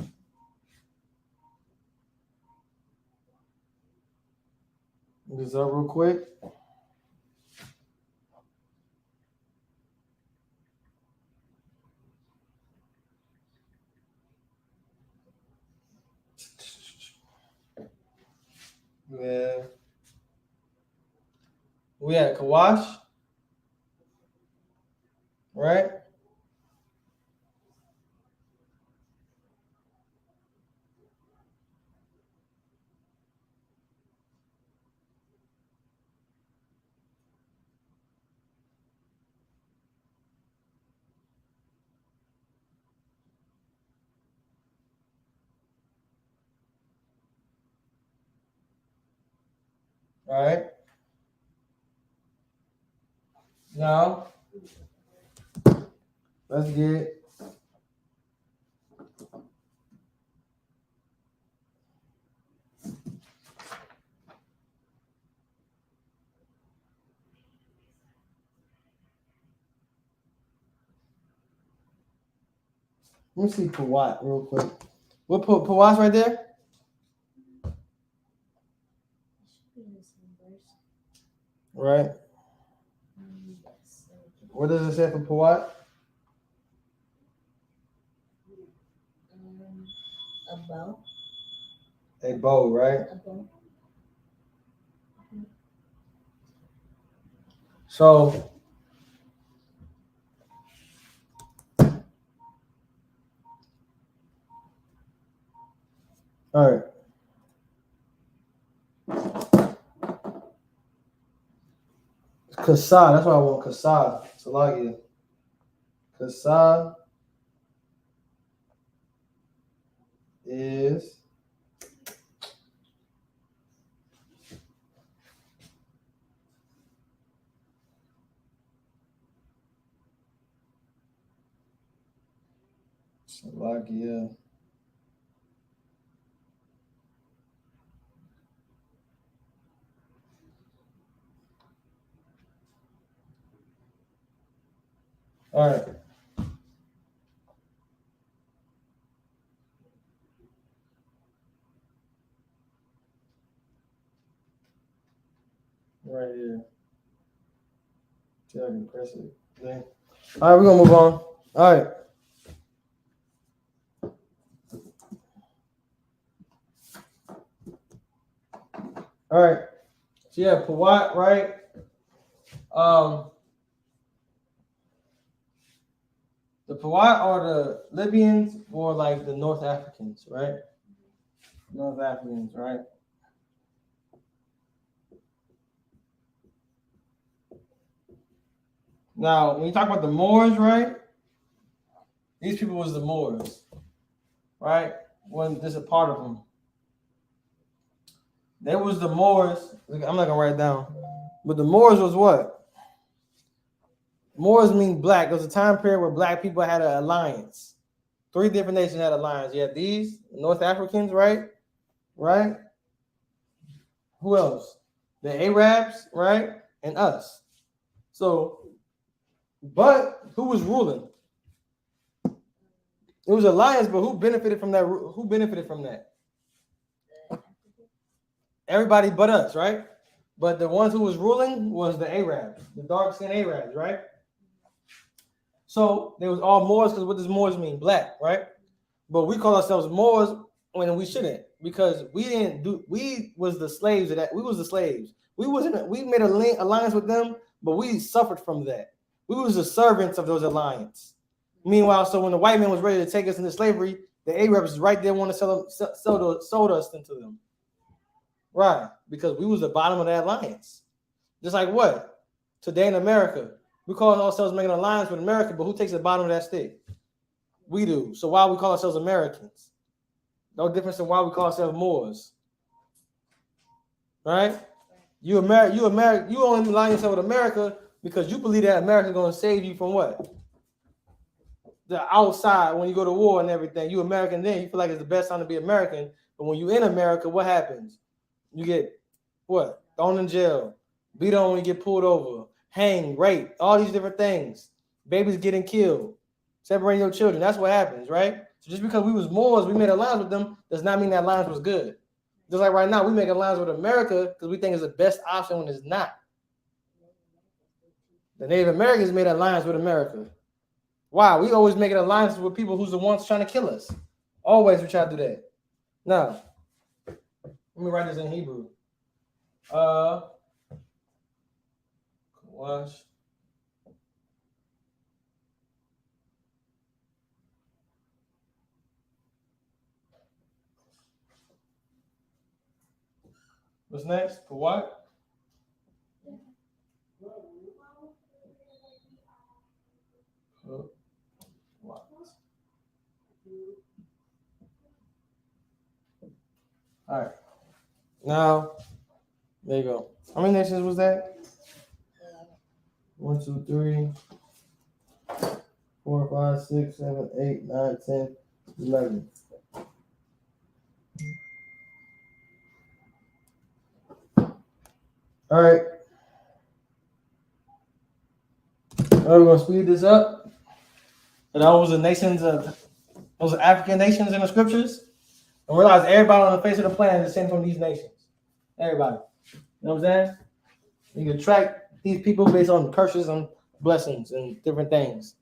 this up real quick. Yeah. We had Kawash, right? All right. Now, let's get let me see Pawat real quick. We'll put Pawat's right there. Should be in the same verse. Right. Yes. What does it say for Pawat? A bow. A bow, right? A bow. So all right. Kasa, that's why I want Kasa. Salagia. Kasa is Salagia. All right. Right here. See if I can press it. There. All right, we're gonna move on. All right. All right. So yeah, Pawat, right? The Pawat are the Libyans or like the North Africans, right? North Africans, right? Now, when you talk about the Moors, right? These people was the Moors, right? When this is a part of them. There was the Moors. I'm not gonna write it down, but the Moors was what? Moors mean black. There was a time period where black people had an alliance. 3 different nations had alliance. You had these North Africans, right? Right? Who else? The Arabs, right? And us. So, but who was ruling? It was alliance, but who benefited from that? Who benefited from that? Everybody but us, right? But the ones who was ruling was the Arabs, the dark-skinned Arabs, right? So they was all Moors, because what does Moors mean? Black, right? But we call ourselves Moors when we shouldn't, because we was the slaves of that. We was the slaves. We made an alliance with them, but we suffered from that. We was the servants of those alliance. Meanwhile, so when the white man was ready to take us into slavery, the Arabs was right there wanting to sold us into them. Right, because we was the bottom of that alliance. Just like what? Today in America, we call ourselves making an alliance with America, but who takes the bottom of that stick? We do. So why we call ourselves Americans? No difference than why we call ourselves Moors. Right? You only align yourself with America because you believe that America is going to save you from what? The outside when you go to war and everything. You American then, you feel like it's the best time to be American. But when you're in America, what happens? You get what? Thrown in jail, beat on when you get pulled over, hang, rape, all these different things. Babies getting killed, separating your children. That's what happens, right? So just because we was Moors, we made alliance with them, does not mean that alliance was good. Just like right now, we make alliance with America because we think it's the best option when it's not. The Native Americans made alliance with America. Why? We always make an alliance with people who's the ones trying to kill us. Always we try to do that. Now, let me write this in Hebrew. Wash. What's next? For what? What? All right. Now, there you go. How many nations was that? 1, 2, 3, 4, 5, 6, 7, 8, 9, 10, 11. All right. We're gonna speed this up. And those are nations of those are African nations in the scriptures. And realize everybody on the face of the planet is descended from these nations. Everybody. You know what I'm saying? You can track these people based on curses and blessings and different things.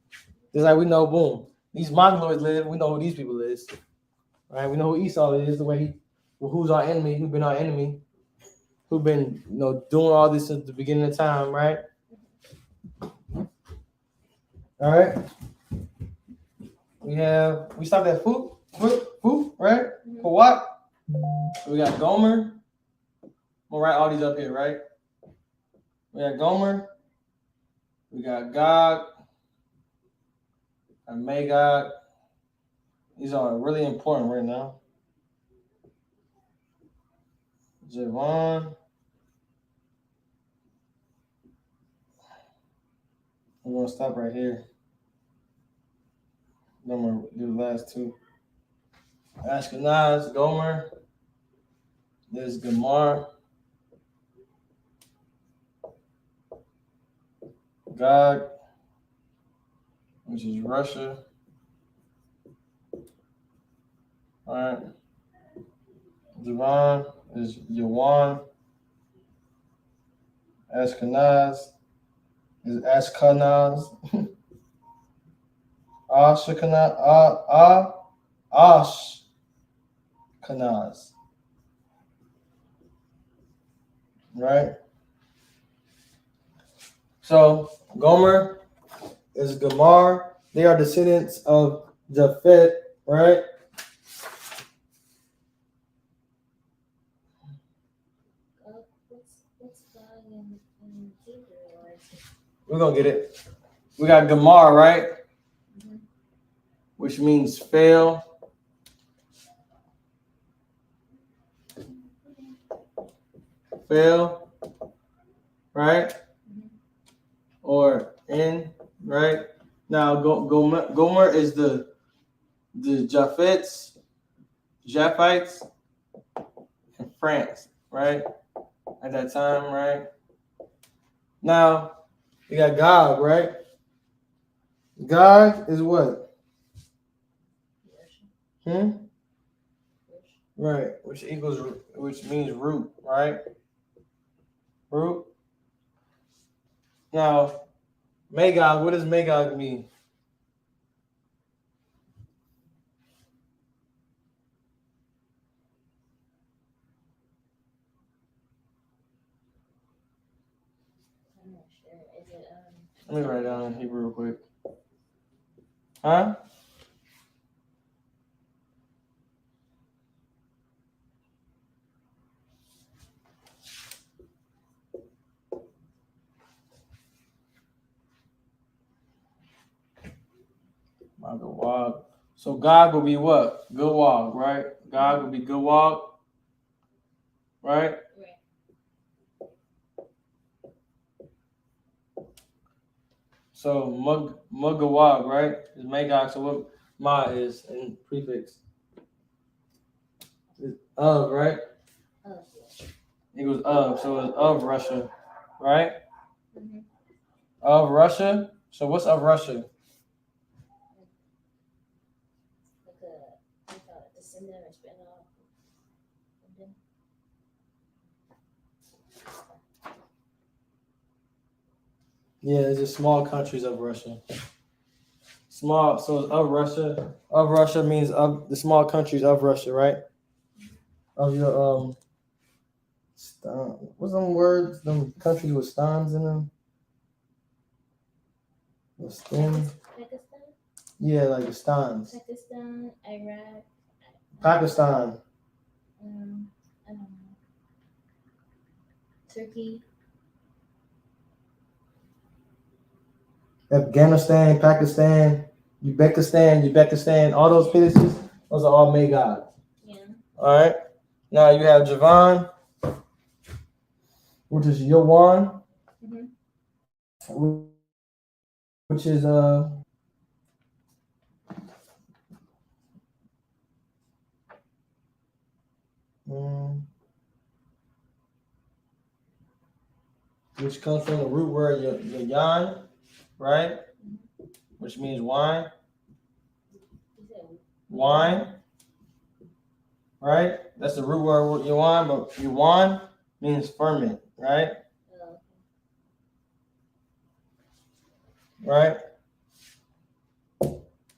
Just like we know, boom, these Mongoloids live, we know who these people is. Right? We know who Esau is, the way who's our enemy, who's been our enemy, who been doing all this since the beginning of time, right? All right. We stopped at food, right? For what? We got Gomer. We'll write all these up here, right? We got Gomer. We got Gog and Magog. These are really important right now. Javon. We're going to stop right here. Then we'll do the last two. Ashkenaz, Gomer. There's Gamar. Gog, which is Russia. All right. Javon is Yawan. Ashkenaz is Ashkenaz. Ashkenaz. Right? So Gomer is Gamar. They are descendants of Japhet, right? What's God in Hebrew? We're gonna get it. We got Gamar, right? Mm-hmm. Which means fail. Fail, right? Mm-hmm. Or in, right? Now Gomer is the Japhites in France, right? At that time, right? Now you got Gog, right? Gog is what? Right, which means root, right? Root. Now, Magog, what does Magog mean? I'm not sure. Is it Let me write it down in Hebrew real quick. Huh? Magawag. So God will be what? Gawag, right? God will be Gawag, right? Right. So Mugawag, right? Is Magog. So what Ma is in prefix? It's of, right? Oh, It was of. So it's of Russia, right? mm-hmm. Of Russia. So what's of Russia? Like a, we call it descendant or spin-off. Yeah, it's just small countries of Russia. Small, so it's of Russia. Of Russia means of the small countries of Russia, right? Of your what's them words? Them countries with stans in them. The stan. Pakistan? Yeah, like the stans. Pakistan, Iraq. Pakistan. I don't know. Turkey. Afghanistan, Pakistan, Uzbekistan, all those places, those are all Magog. Yeah. All right. Now you have Javan, which is Yawan, which is which comes from the root word Yayan, right? Which means wine. Wine, right? That's the root word Yawan, but Yawan means ferment, right? Right?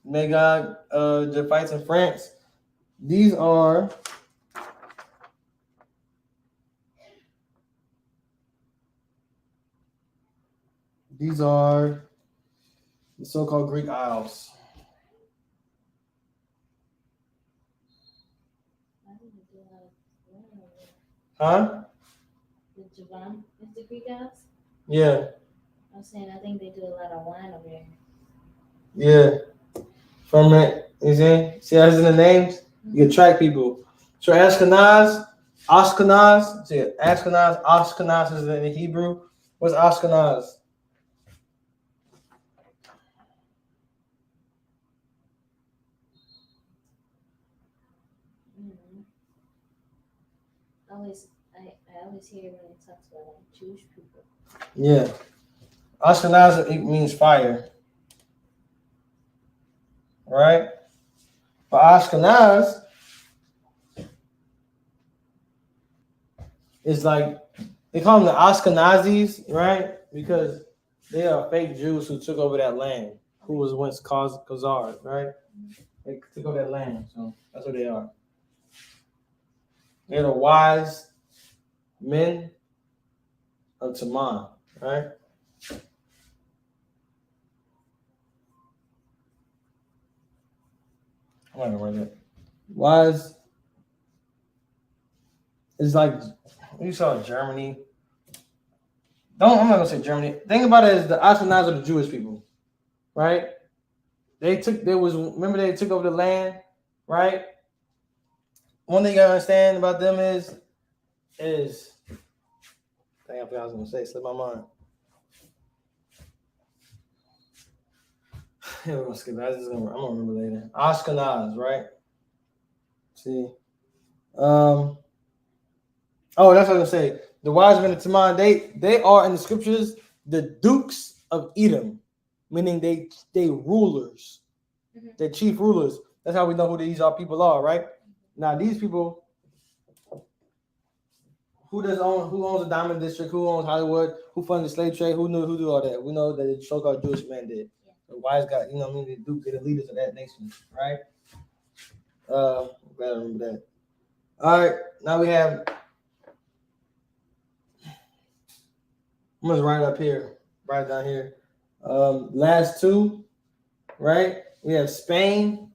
Magog, the fights in France. These are the so-called Greek Isles. Huh? The Javan is the Greek gods? Yeah. I was saying I think they do a lot of wine over there. Yeah. Ferment, you see as in the names, you can track people. So Ashkenaz, see Ashkenaz is in the Hebrew. What's Ashkenaz? Mm-hmm. I always hear when it talks about like Jewish people. Yeah. Ashkenaz, it means fire. Right? But Ashkenaz is like, they call them the Ashkenazis, right? Because they are fake Jews who took over that land, who was once Khazars, right? They took over that land, so that's what they are. They're the wise men of Taman, right? I'm not gonna write that. Wise is like, you saw Germany. I'm not gonna say Germany. Think about it as the Ashkenaz are the Jewish people, right? They took over the land, right? One thing you gotta understand about them is dang, I forgot what I was gonna say, slipped my mind. Yeah, we're gonna skip it. I'm gonna remember later. Ashkenaz, right? See. Oh, that's what I was gonna say. The wise men of Taman, they are in the scriptures the dukes of Edom, meaning they rulers, they're chief rulers. That's how we know who these people are, right? Now these people, who owns the Diamond District, who owns Hollywood, who funded the slave trade, who did all that? We know that the so-called Jewish man did. The wise guy, the duke, they're the leaders of that nation, right? I'm glad I remember that. All right, now we have. I'm gonna write it up here, right down here. Last two, right? We have Spain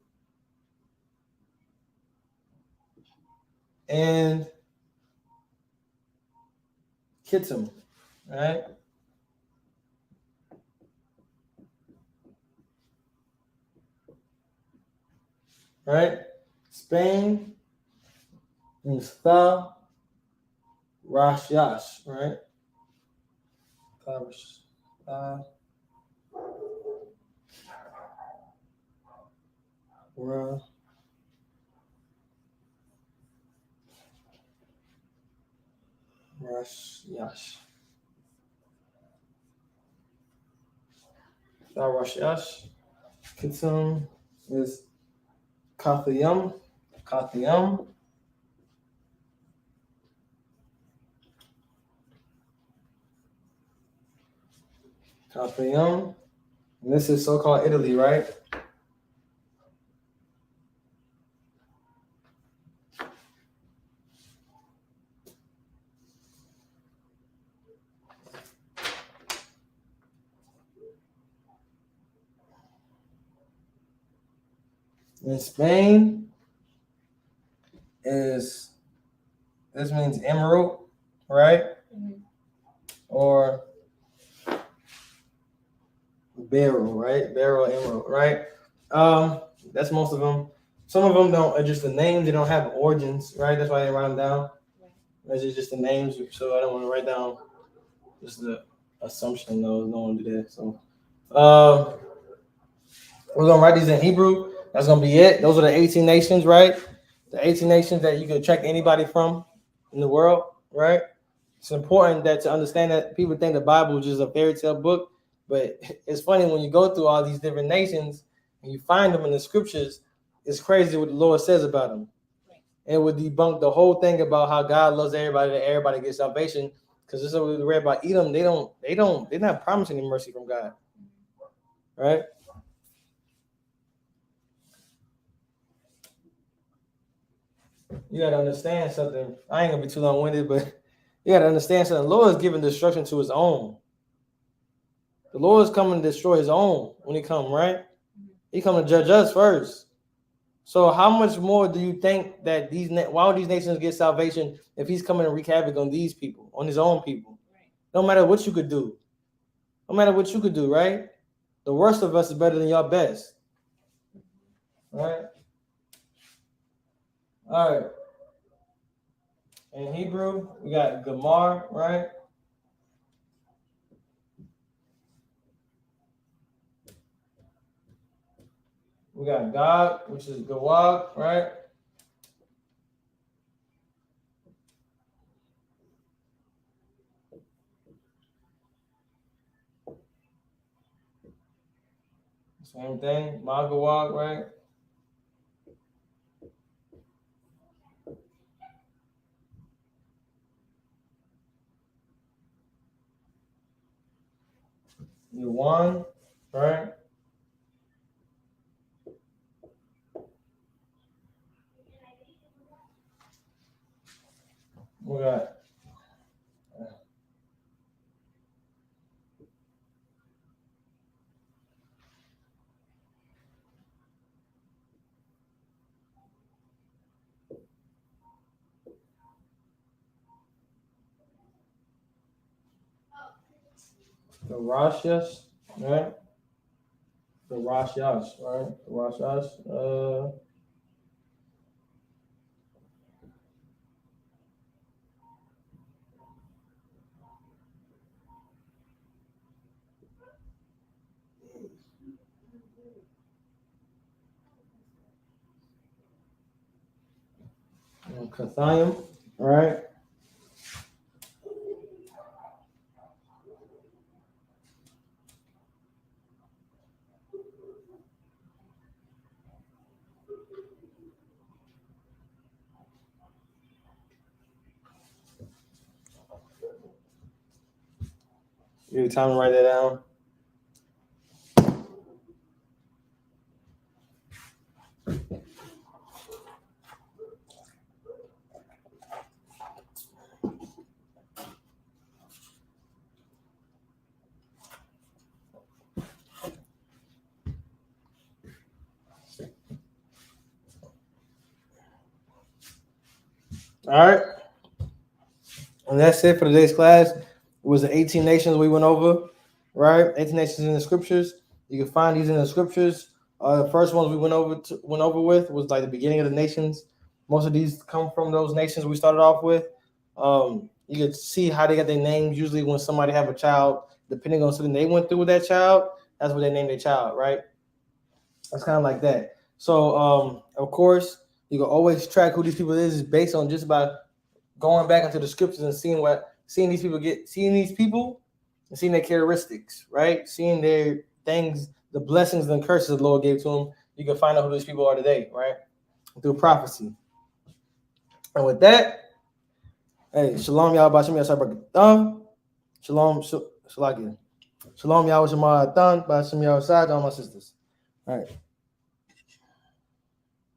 and Kittim, right? Right? Spain and Tha Rashash, right? Rashash. Tha Rashash. Kittim is Kathayam. Kathayam. Kathayam. And this is so-called Italy, right? And Spain is, this means emerald, right? Mhm. Or beryl, right? Beryl, emerald, right? That's most of them. Some of them don't, are just the names, they don't have origins, right? That's why they write them down. Those are just the names, so I don't want to write down just the assumption. No one do that. So we're gonna write these in Hebrew. That's gonna be it. Those are the 18 nations, right? The 18 nations that you can check anybody from in the world, right? It's important that to understand that people think the Bible is just a fairy tale book, but it's funny when you go through all these different nations and you find them in the scriptures. It's crazy what the Lord says about them. And it would debunk the whole thing about how God loves everybody, that everybody gets salvation. Because this is what we read about Edom. They're not promising any mercy from God. Right? You gotta understand something. I ain't gonna be too long-winded, but you gotta understand something. The Lord is giving destruction to his own. The Lord is coming to destroy his own when he comes, right? He come to judge us first. So how much more do you think that why would these nations get salvation if he's coming to wreak havoc on these people, on his own people? No matter what you could do. No matter what you could do, right? The worst of us is better than your best. Right? All right. In Hebrew, we got Gamar, right? We got Gog, which is Gawag, right? Same thing, Magawag, right? Yuan, right? We got the Rashash, right? The Rashash, right? The Rashash. Kathayim, right? You have time to write that down. All right. And that's it for today's class. It was the 18 nations we went over, right? 18 nations in the scriptures. You can find these in the scriptures. The first ones we went over with was like the beginning of the nations. Most of these come from those nations we started off with. You can see how they got their names. Usually when somebody have a child, depending on something they went through with that child, that's what they name their child, right? It's kind of like that. So, of course, you can always track who these people is based on just by going back into the scriptures and seeing these people and seeing their characteristics, right? Seeing their things, the blessings and curses the Lord gave to them. You can find out who these people are today, right? Through prophecy. And with that, hey, shalom, y'all. B'Shem Yahshua. Shalom, shalom, Yahweh Shema Athan. B'Shem Yahshua. All my sisters. All right.